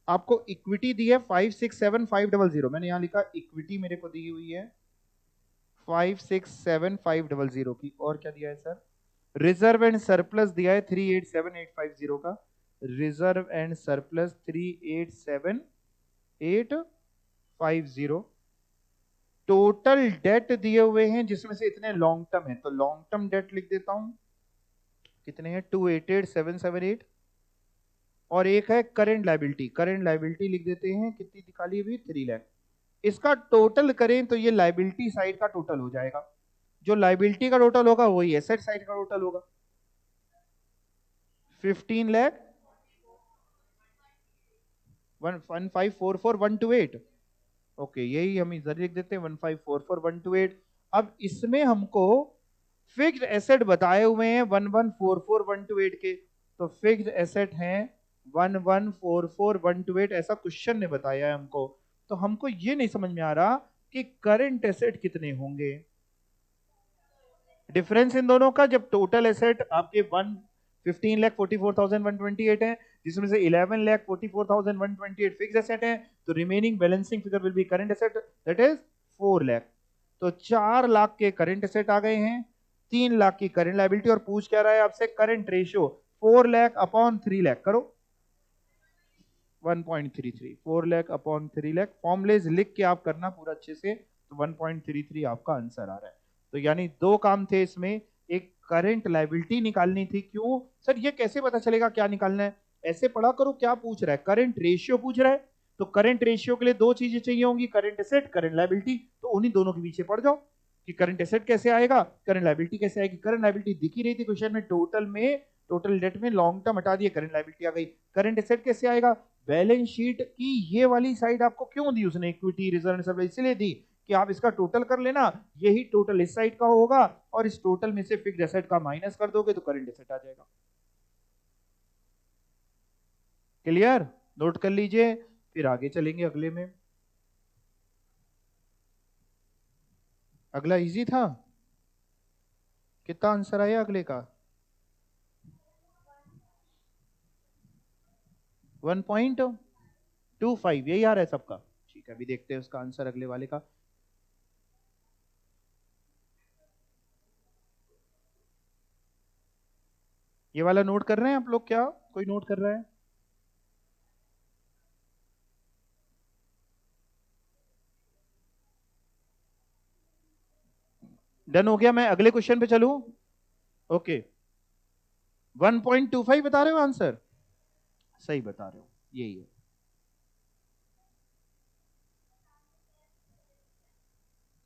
आपको इक्विटी दी है 567,500। मैंने यहां लिखा इक्विटी मेरे को दी हुई है 567,500 की। और क्या दिया है सर? रिजर्व एंड सरप्लस दिया है 387,850 का। Reserve and surplus 387,850। Total date दिए हुए हैं जिसमें से इतने लॉन्ग टर्म है, तो लॉन्ग टर्म डेट लिख देता हूं। कितने हैं? 288,778। और एक है करंट लायबिलिटी। करंट लायबिलिटी लिख देते हैं, कितनी निकाली अभी? 3 लाख। इसका टोटल करें तो ये लायबिलिटी साइड का टोटल हो जाएगा। जो लायबिलिटी का टोटल होगा वही एसेट साइड का टोटल होगा। 15 लाख 1544128। ओके, यही हम इधर लिख देते हैं 1544128। अब इसमें हमको फिक्स्ड एसेट बताए हुए हैं 1144128 के। तो फिक्स्ड एसेट हैं 1144128, ऐसा क्वेश्चन ने बताया है हमको। तो हमको ये नहीं समझ में आ रहा कि करंट एसेट कितने होंगे। डिफरेंस इन दोनों का, जब टोटल एसेट आपके 15,44,128 है, जिसमें से 11,44,128 फिक्स एसेट है, तो remaining balancing figure will be current asset, that is 4 lakh. तो 4 लाख के करंट एसेट आ गए हैं, 3 लाख की करंट लायबिलिटी। और पूछ क्या रहा है आपसे? Current ratio 4 lakh upon 3 lakh करो। 1.33, 4 लाख अपॉन 3 लाख। फॉर्मुलेज लिख के आप करना पूरा अच्छे से, तो 1.33 आपका आंसर आ रहा है। तो यानी 2 काम थे इसमें। एक करंट लायबिलिटी निकालनी थी। क्यों सर? ये कैसे पता चलेगा क्या निकालना है? ऐसे पढ़ा करो। क्या पूछ रहा है? करंट रेशियो पूछ रहा है। तो करंट रेशियो के लिए 2 चीजें चाहिए होंगी, करंट एसेट, करंट लायबिलिटी। तो उन्हीं दोनों के पीछे पड़ जाओ कि करंट एसेट कैसे आएगा, करंट लायबिलिटी कैसे आएगी। करंट लायबिलिटी दिख ही रही थी क्वेश्चन में, टोटल डेट में लॉन्ग टर्म हटा दिए, करंट लायबिलिटी आ गई। करंट एसेट कैसे आएगा? बैलेंस शीट की ये वाली साइड आपको क्यों दी उसने? इक्विटी, रिजर्व, सब इसलिए दी कि आप इसका टोटल कर लेना, यही टोटल इस साइड का होगा, और इस टोटल में से फिक्स्ड एसेट का माइनस कर दोगे तो करंट एसेट आ जाएगा। क्लियर? नोट कर लीजिए, फिर आगे चलेंगे अगले में। अगला इजी था। कितना आंसर आया अगले का? 1.25 यही आ रहा है सबका। ठीक है, अभी देखते हैं उसका आंसर अगले वाले का। ये वाला नोट कर रहे हैं आप लोग? क्या कोई नोट कर रहा है? डन हो गया। मैं अगले क्वेश्चन पे चलूं? ओके, 1.25 बता रहे हो आंसर? सही बता रहे हो, यही है।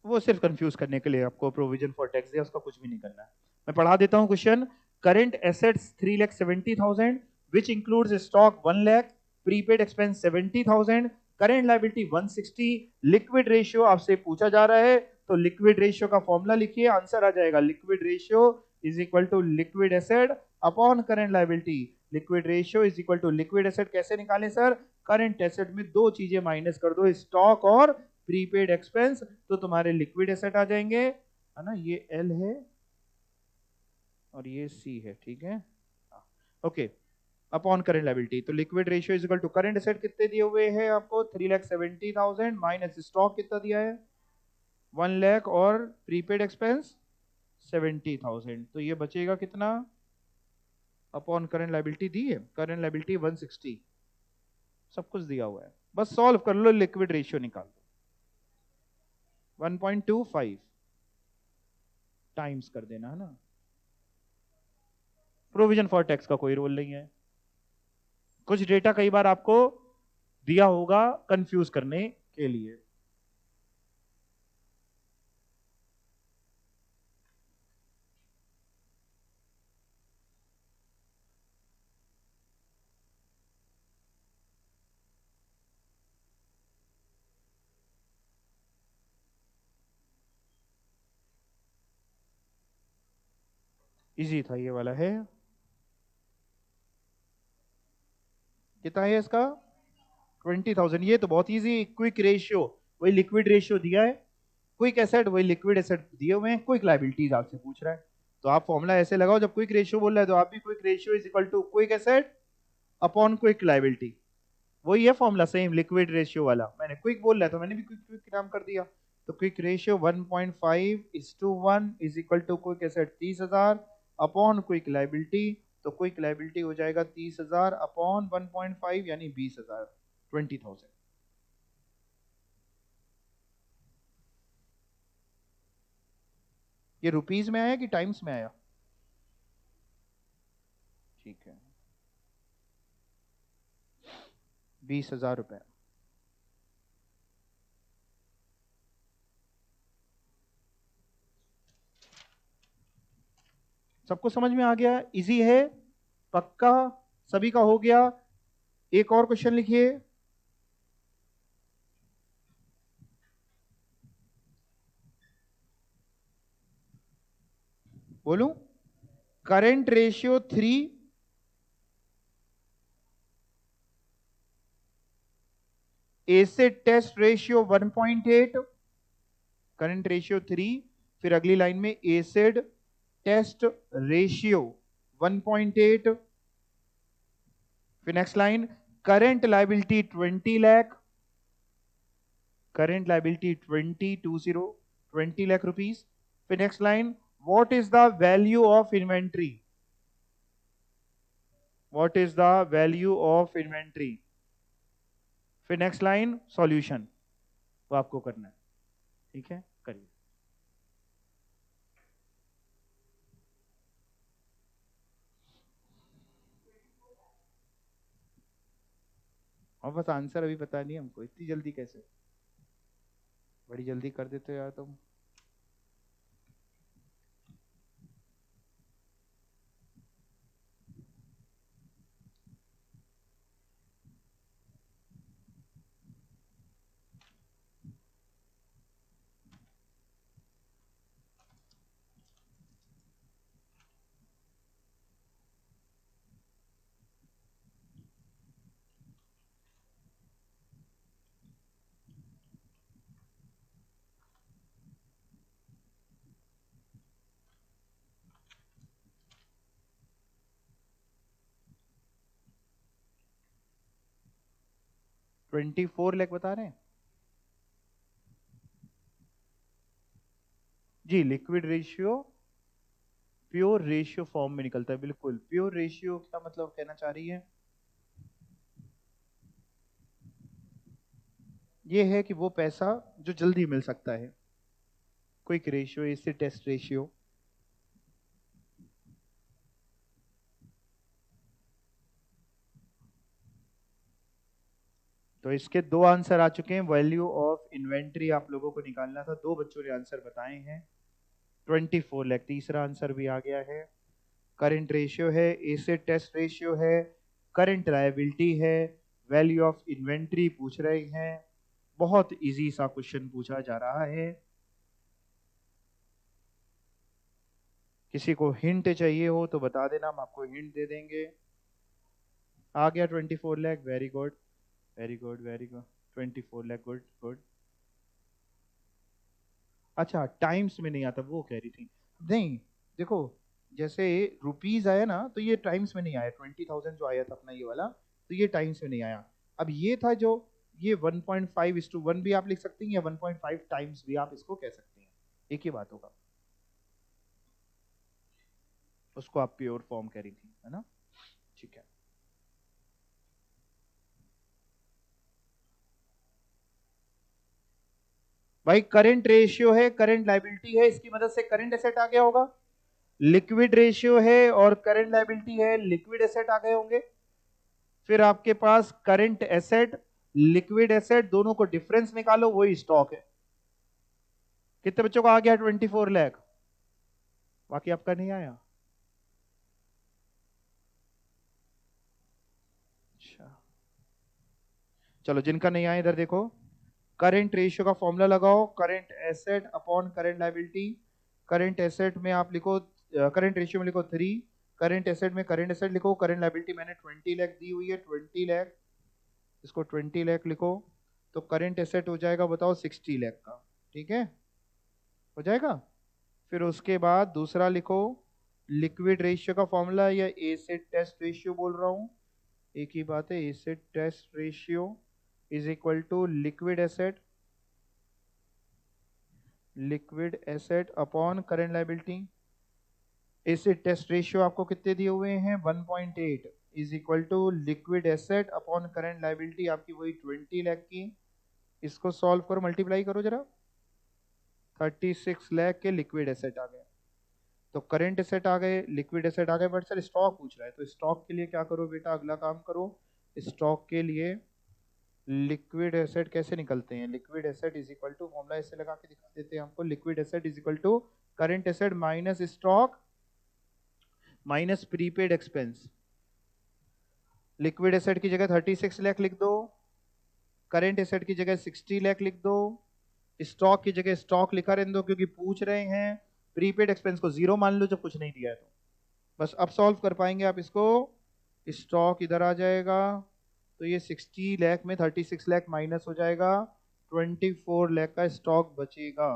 वो सिर्फ कंफ्यूज करने के लिए आपको प्रोविजन फॉर टैक्स दिया, उसका कुछ भी नहीं करना है। मैं पढ़ा देता हूं question. Current assets 3,70,000 which includes stock 1 lakh, prepaid expense 70,000, current liability 160। Liquid ratio आपसे पूछा जा रहा है, तो लिक्विड रेशियो का फॉर्मूला लिखिए, आंसर आ जाएगा liquid ratio is equal to liquid asset upon current liability. Liquid ratio is equal to liquid asset कैसे निकालें सर? करंट एसेट में 2 चीजें माइनस कर दो, स्टॉक और प्रीपेड एक्सपेंस, तो तुम्हारे लिक्विड एसेट आ जाएंगे, है ना। ये एल है और ये सी है, ठीक है। ओके, अपॉन करंट लायबिलिटी, तो liquid ratio is equal to current asset कितने दिए हुए हैं आपको? 3,70,000 माइनस स्टॉक कितना दिया है? 1 लाख, और प्रीपेड एक्सपेंस 70,000। तो ये बचेगा कितना? अपॉन करंट लायबिलिटी दी है, करंट लायबिलिटी 160, सब कुछ दिया हुआ है, बस सॉल्व कर लो, लिक्विड रेशियो निकाल दो। 1.25 टाइम्स कर देना, है ना। प्रोविजन फॉर टैक्स का कोई रोल नहीं है। कुछ डेटा कई बार आपको दिया होगा कंफ्यूज करने के लिए। इजी था ये वाला है। कितना है इसका? 20,000। ये तो बहुत इजी। क्विक रेशियो वही लिक्विड रेशियो दिया है, क्विक एसेट वही लिक्विड एसेट दिए हुए हैं, क्विक लाइबिलिटीज आपसे पूछ रहा है। तो आप फॉर्मूला ऐसे लगाओ, जब क्विक रेशियो बोल रहा है तो आप भी quick ratio is equal to quick asset upon quick liability. वही है फॉर्मूला सेम लिक्विड रेशियो वाला। मैंने क्विक बोल रहा है तो मैंने भी क्विक क्विक नाम कर दिया। तो quick ratio 1.5:1 is equal to quick asset 30,000 upon quick liability. तो क्विक लाइबिलिटी हो जाएगा 30,000 अपॉन 1.5 यानी 20,000, 20,000। ये रुपीज में आया कि टाइम्स में आया? ठीक है, 20,000 रुपए। सबको समझ में आ गया? इजी है पक्का? सभी का हो गया? एक और क्वेश्चन लिखिए। बोलूं? Current ratio 3, acid test ratio 1.8। Current ratio 3, फिर अगली लाइन में एसिड टेस्ट रेशियो 1.8। फिर next line current liability 20 lakh, current liability 20 lakh rupees. फिर next line what is the value of inventory, what is the value of inventory. फिर next line solution, वो आपको करना है। ठीक है, करिए। और बस आंसर अभी पता नहीं हमको, इतनी जल्दी कैसे? बड़ी जल्दी कर देते हो यार तुम। ट्वेंटी 4 लाख बता रहे हैं जी। Liquid ratio pure ratio form में निकलता है, बिल्कुल। प्योर रेशियो का मतलब कहना चाह रही है ये है कि वो पैसा जो जल्दी मिल सकता है। Quick ratio, acid test ratio. तो इसके दो आंसर आ चुके हैं। वैल्यू ऑफ इन्वेंट्री आप लोगों को निकालना था, दो बच्चों ने आंसर बताए हैं। 24 लाख तीसरा आंसर भी आ गया है। करंट रेशियो है, एसिड टेस्ट रेशियो है, करंट लायबिलिटी है, वैल्यू ऑफ इन्वेंट्री पूछ रहे हैं। बहुत इजी सा क्वेश्चन पूछा जा रहा है। किसी को हिंट चाहिए हो तो बता देना, हम आपको हिंट दे देंगे। आ गया 24 lakh, very good very good very good. 24 lakh, good good. अच्छा, टाइम्स में नहीं आता, वो कह रही थी। नहीं, देखो, जैसे रुपीज आया ना तो ये टाइम्स में नहीं आया। 20,000 जो आया था अपना ये वाला, तो ये टाइम्स में नहीं आया। अब ये था जो, ये 1.5:1 भी आप लिख सकती हैं या 1.5 टाइम्स भी आप इसको कह सकती हैं, एक ही बात होगा। उसको आप प्योर फॉर्म कह रही थी, है ना? ठीक है। भाई करंट रेशियो है, करंट लायबिलिटी है, इसकी मदद से करंट एसेट आ गया होगा। लिक्विड रेशियो है और करंट लायबिलिटी है, लिक्विड एसेट आ गए होंगे। फिर आपके पास करंट एसेट, लिक्विड एसेट, दोनों को डिफरेंस निकालो, वही स्टॉक है। कितने बच्चों का आ गया? 24 लाख। बाकी आपका नहीं आया? अच्छा, चलो जिनका नहीं आया इधर देखो। करंट रेशियो का फॉर्मूला लगाओ, current asset upon current liability. Current asset में आप लिखो, करंट रेशियो में लिखो 3, करंट एसेट में करंट एसेट लिखो, करंट लायबिलिटी मैंने 20 लाख दी हुई है, 20 लाख, इसको 20 लाख लिखो। तो करंट एसेट हो जाएगा बताओ 60 लाख का, ठीक है, हो जाएगा। फिर उसके बाद दूसरा लिखो, लिक्विड रेशियो का फॉर्मूला, या एसिड टेस्ट रेशियो बोल रहा हूं, एक ही बात है। Acid test ratio is equal to liquid asset, liquid asset upon current liability. Acid test ratio आपको कितने दिए हुए हैं? 1.8 is equal to liquid asset upon current liability, आपकी वही 20 लाख की। इसको सॉल्व करो, मल्टीप्लाई करो जरा, 36 लाख के लिक्विड एसेट आ गए। तो करंट एसेट आ गए, लिक्विड एसेट आ गए, बट सर स्टॉक पूछ रहा है, तो स्टॉक के लिए क्या करो बेटा, अगला काम करो। स्टॉक के लिए लिक्विड एसेट कैसे निकलते हैं? Liquid asset is equal to, formula ऐसे लगा के दिखा देते हैं हमको, liquid asset is equal to current asset minus stock minus prepaid expense. Liquid asset की जगह 36 लाख लिख दो, करंट एसेट की जगह 60 लाख लिख दो, स्टॉक की जगह स्टॉक लिखा रहने दो, क्योंकि पूछ रहे हैं। प्रीपेड एक्सपेंस को 0 मान लो जब कुछ नहीं दिया है तो। बस अब सॉल्व कर पाएंगे आप इसको। स्टॉक इधर आ जाएगा, तो ये 60 लाख में 36 लाख माइनस हो जाएगा, 24 लाख का स्टॉक बचेगा।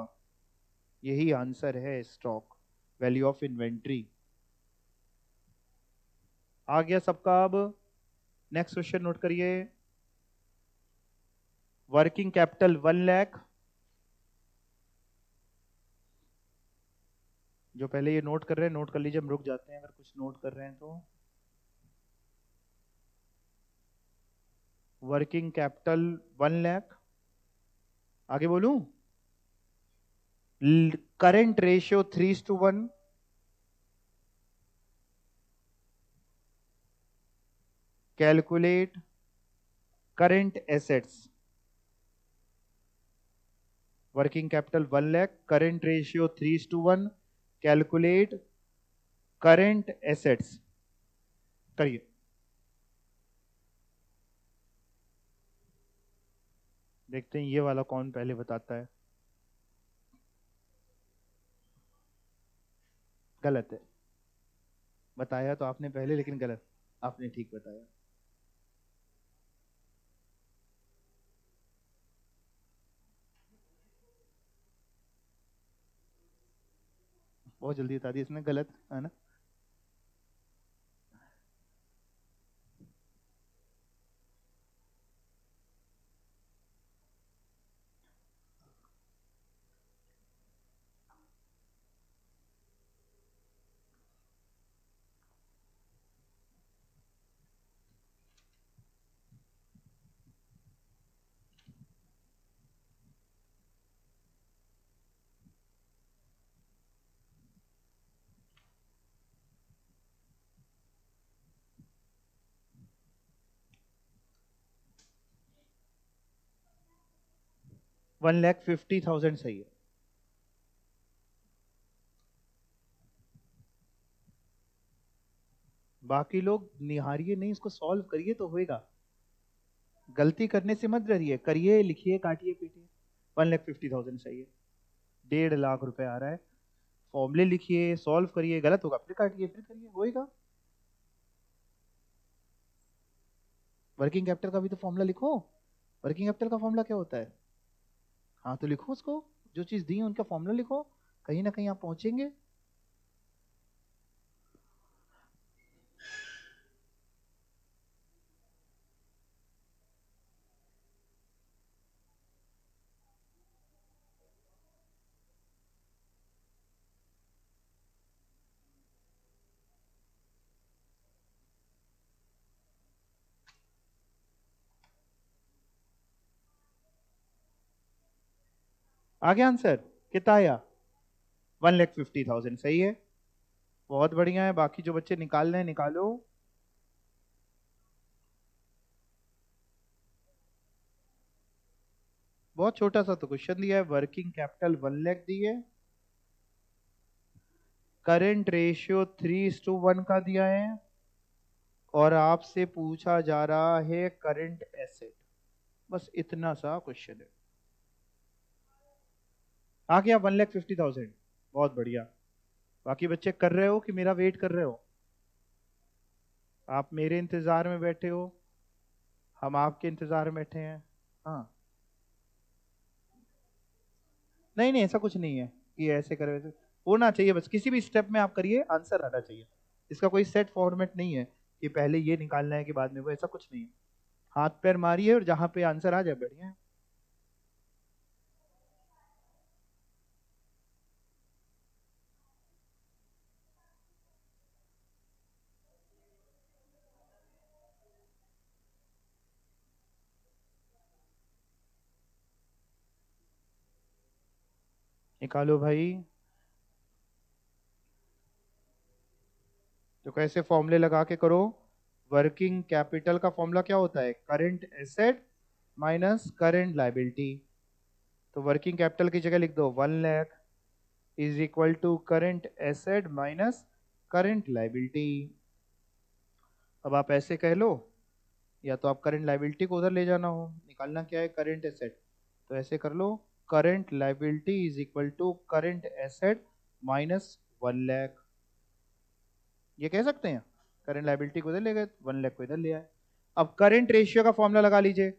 यही आंसर है स्टॉक वैल्यू ऑफ इन्वेंट्री। आ गया सबका? अब नेक्स्ट क्वेश्चन नोट करिए। Working capital 1 lakh. जो पहले ये नोट कर रहे हैं नोट कर लीजिए, हम रुक जाते हैं अगर कुछ नोट कर रहे हैं तो। वर्किंग कैपिटल 1 लाख, आगे बोलूं? Current ratio 3:1, calculate current assets. Working capital 1 lakh, current ratio 3:1, calculate current assets. करिए, देखते हैं ये वाला कौन पहले बताता है। गलत है, बताया तो आपने पहले लेकिन गलत, आपने ठीक बताया। बहुत जल्दी बता दी इसने, गलत है ना। $1,50,000 सही है। बाकी लोग निहारिए नहीं, इसको सॉल्व करिए तो होएगा। गलती करने से मत डरिए, करिए, लिखिए, काटिए पीटिए। 1,50,000 सही है। 1.5 लाख रुपए आ रहा है। फॉर्मूले लिखिए, सॉल्व करिए, गलत होगा फिर काटिए, फिर करिए, होएगा। वर्किंग कैपिटल का भी तो फॉर्मूला लिखो। वर्किंग कैपिटल का फॉर्मूला क्या होता है? हाँ तो लिखो उसको, जो चीज दी है उनका फॉर्मूला लिखो, कहीं ना कहीं आप पहुंचेंगे। आ गया आंसर? कितना आया? 1,50,000 सही है। बहुत बढ़िया है। बाकी जो बच्चे निकाल रहे हैं निकालो। बहुत छोटा सा तो क्वेश्चन दिया है, वर्किंग कैपिटल 1 लाख दी है, करेंट रेशियो 3:1 का दिया है, और आपसे पूछा जा रहा है करंट एसेट। बस इतना सा क्वेश्चन है। आ गया 1,50,000। बहुत बढ़िया। बाकी बच्चे कर रहे हो कि मेरा वेट कर रहे हो? आप मेरे इंतजार में बैठे हो, हम आपके इंतजार में बैठे हैं। हाँ, नहीं नहीं, ऐसा कुछ नहीं है कि ऐसे करे वैसे होना चाहिए। बस किसी भी स्टेप में आप करिए, आंसर आना चाहिए। इसका कोई सेट फॉर्मेट नहीं है कि पहले ये निकालना है कि बाद में वो, ऐसा कुछ नहीं है। हाथ पैर मारिए और जहां पे आंसर आ जाए बढ़िया है। निकालो भाई। तो कैसे फॉर्मूले लगा के करो? वर्किंग कैपिटल का फॉर्मूला क्या होता है? Current asset minus current liability. तो वर्किंग कैपिटल की जगह लिख दो 1 lakh is equal to current asset minus current liability. अब आप ऐसे कह लो, या तो आप करंट लाइबिलिटी को उधर ले जाना हो, निकालना क्या है? Current asset. तो ऐसे कर लो, current liability is equal to current asset minus 1 lakh. ये कह सकते हैं। करंट लाइबिलिटी को इधर ले गए, 1 लाख को इधर ले आए। अब करंट रेशियो का फॉर्मूला लगा लीजिए।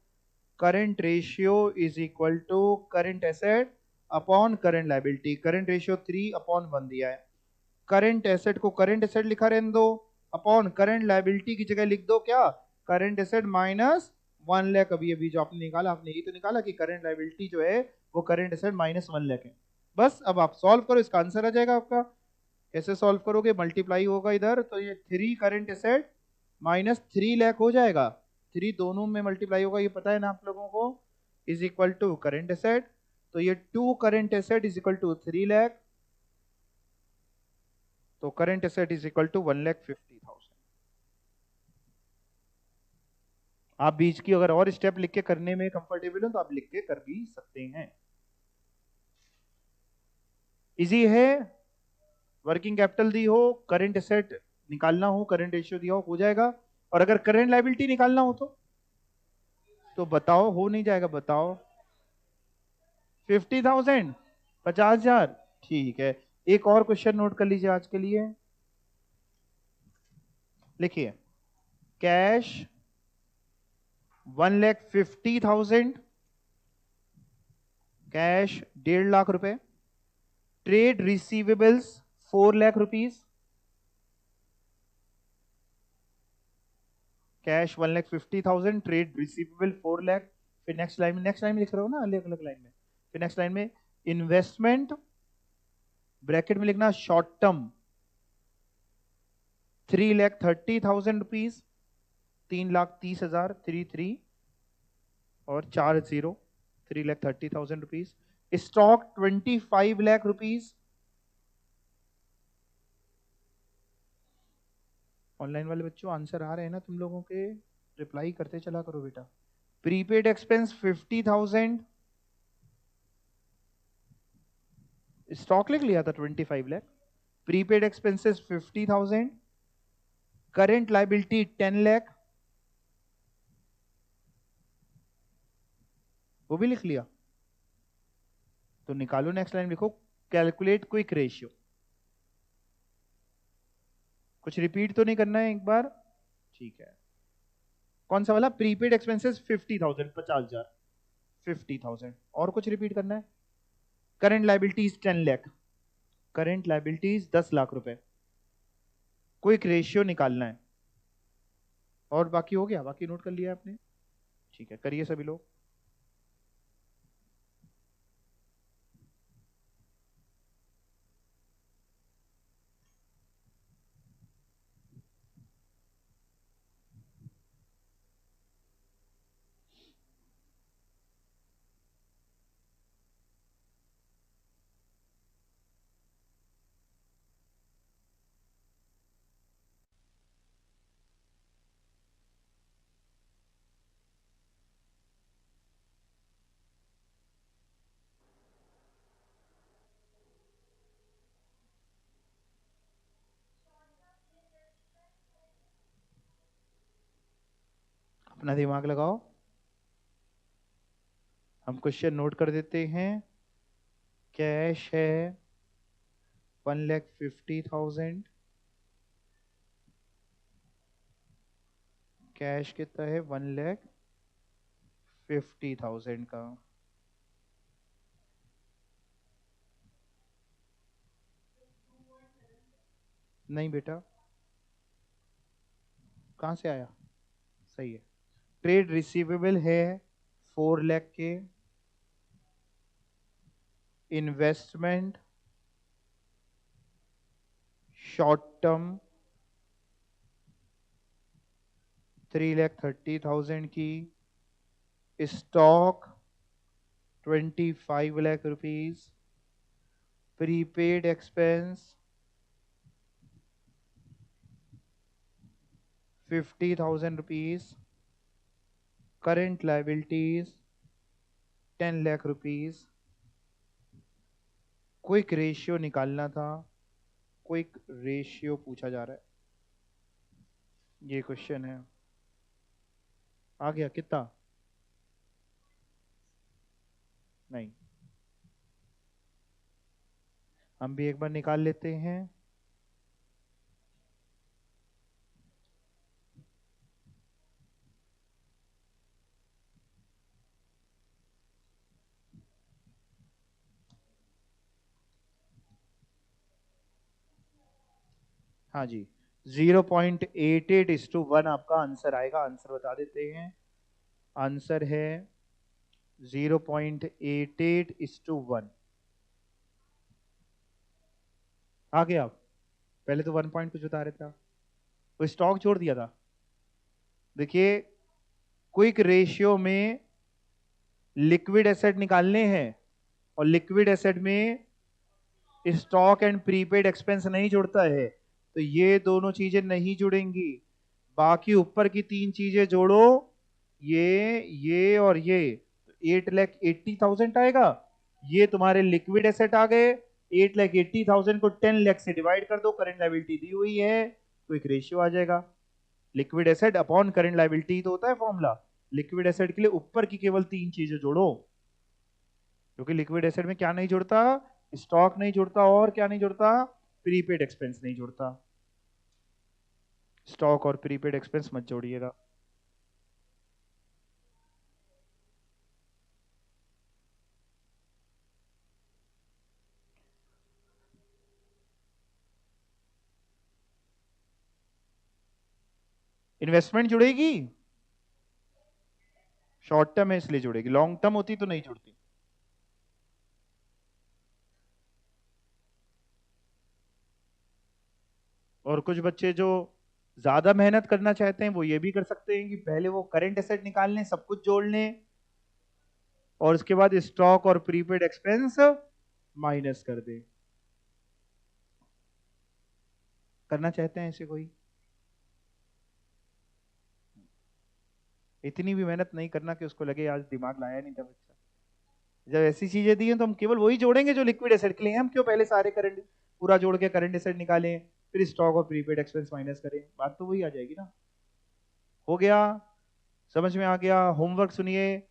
Current ratio is equal to current asset upon current liability. Current ratio 3/1 दिया है। करंट एसेट को करंट एसेट लिखा रहने दो, अपॉन करंट लाइबिलिटी की जगह लिख दो क्या? Current asset minus 1 lakh. अभी अभी जो आपने निकाला, आपने यही तो निकाला कि करंट लाइबिलिटी जो है वो करंट एसेट माइनस 1 लाख है। बस अब आप सॉल्व करो, इसका आंसर आ जाएगा आपका। कैसे सॉल्व करोगे? मल्टीप्लाई होगा इधर, तो ये 3 करंट एसेट माइनस 3 लाख हो जाएगा। 3 दोनों में मल्टीप्लाई होगा, ये पता है ना आप लोगों को, is equal to current asset. तो ये 2 current asset is equal to 3 lakh. तो current asset is equal to 1,50,000। आप बीच की अगर और स्टेप लिख के करने में कंफर्टेबल हो तो आप लिख के कर भी सकते हैं। इजी है। वर्किंग कैपिटल दी हो, करंट एसेट निकालना हो, करंट रेशियो दिया हो जाएगा। और अगर करंट लाइबिलिटी निकालना हो तो बताओ, हो नहीं जाएगा? बताओ। 50,000, 50,000। ठीक है। एक और क्वेश्चन नोट कर लीजिए आज के लिए। लिखिए, कैश 1,50,000, कैश 1.5 लाख रुपए, trade receivables 4 lakh rupees. Cash 1,50,000, trade receivable 4 lakh. फिर नेक्स्ट लाइन में लिख रहे हो ना, अलग अलग लाइन में। फिर नेक्स्ट लाइन में इन्वेस्टमेंट, ब्रैकेट में लिखना शॉर्ट टर्म 3,30,000 रुपीज। 3,30,000, 3 3 और 4 0, 3,30,000 rupees. Stock 25 lakh rupees. Online वाले बच्चों आंसर आ रहे हैं ना तुम लोगों के? रिप्लाई करते चला करो बेटा। Prepaid expense 50,000। स्टॉक लिख लिया था 25 lakh. Prepaid expenses 50,000। Current liability 10 lakh, वो भी लिख लिया। तो निकालो, नेक्स्ट लाइन लिखो, कैलकुलेट क्विक रेशियो। कुछ रिपीट तो नहीं करना है एक बार? ठीक है। कौन सा वाला? Prepaid expenses 50,000, 50,000, 50,000। और कुछ रिपीट करना है? Current liabilities 10 lakh, current liabilities 10 lakh रुपए। क्विक रेशियो निकालना है। और बाकी हो गया? बाकी नोट कर लिया आपने? ठीक है, करिए सभी लोग। अपना दिमाग लगाओ। हम क्वेश्चन नोट कर देते हैं। कैश है 1,50,000। कैश कितना है? 1,50,000 का। नहीं बेटा, कहाँ से आया? सही है। ट्रेड रिसीवेबल है 4 लाख के। इन्वेस्टमेंट शॉर्ट टर्म 3,30,000 की। Stock 25 lakh rupees. Prepaid expense 50,000 rupees. Current liabilities 10 lakh rupees. Quick ratio निकालना था। क्विक रेशियो पूछा जा रहा है, ये क्वेश्चन है। आ गया कितना? नहीं, हम भी एक बार निकाल लेते हैं। हाँ जी, 0.88:1 आपका आंसर आएगा। आंसर बता देते हैं। आंसर है 0.88:1। आ गया आप? पहले तो 1 पॉइंट कुछ बता रहे था, वो स्टॉक छोड़ दिया था। देखिए, क्विक रेशियो में लिक्विड एसेट निकालने हैं, और लिक्विड एसेट में स्टॉक एंड प्रीपेड एक्सपेंस नहीं जुड़ता है, तो ये दोनों चीजें नहीं जुड़ेंगी। बाकी ऊपर की 3 चीजें जोड़ो, ये और ये, 8,80,000 आएगा। ये तुम्हारे लिक्विड एसेट आ गए। 8,80,000 को 10 लाख से डिवाइड कर दो, करंट लायबिलिटी दी हुई है, तो एक रेशियो आ जाएगा। Liquid asset upon current liability तो होता है फॉर्मूला। लिक्विड एसेट के लिए ऊपर की केवल 3 चीजें जोड़ो, क्योंकि लिक्विड एसेट में क्या नहीं जुड़ता? स्टॉक नहीं जुड़ता, और क्या नहीं जुड़ता? प्रीपेड एक्सपेंस नहीं जुड़ता। स्टॉक और प्रीपेड एक्सपेंस मत जोड़िएगा। इन्वेस्टमेंट जुड़ेगी, शॉर्ट टर्म है इसलिए जुड़ेगी, लॉन्ग टर्म होती तो नहीं जुड़ती। और कुछ बच्चे जो ज्यादा मेहनत करना चाहते हैं वो ये भी कर सकते हैं कि पहले वो करंट एसेट निकाल लें, सब कुछ जोड़ लें, और उसके बाद स्टॉक और प्रीपेड एक्सपेंस माइनस कर दें। करना चाहते हैं ऐसे कोई? इतनी भी मेहनत नहीं करना कि उसको लगे आज दिमाग लाया नहीं था बच्चा। जब ऐसी चीजें दी हैं तो हम केवल वही जोड़ेंगे जो लिक्विड एसेट के लिए। हम क्यों पहले सारे करंट पूरा जोड़ के करंट एसेट निकालें, फिर स्टॉक और प्रीपेड एक्सपेंस माइनस करें? बात तो वही आ जाएगी ना। हो गया? समझ में आ गया? होमवर्क सुनिए।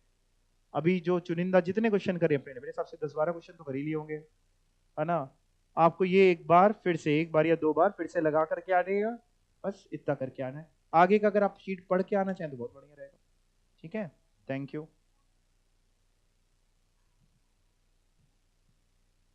अभी जो चुनिंदा जितने क्वेश्चन करे अपने, मेरे हिसाब से 10-12 क्वेश्चन तो कर ही लिए होंगे, है ना? आपको ये एक बार फिर से, एक बार या 2 बार फिर से लगा करके आ जाएगा, बस इतना करके आना है। आगे का अगर आप शीट पढ़ के आना चाहें तो बहुत बढ़िया रहेगा। ठीक है, थैंक यू।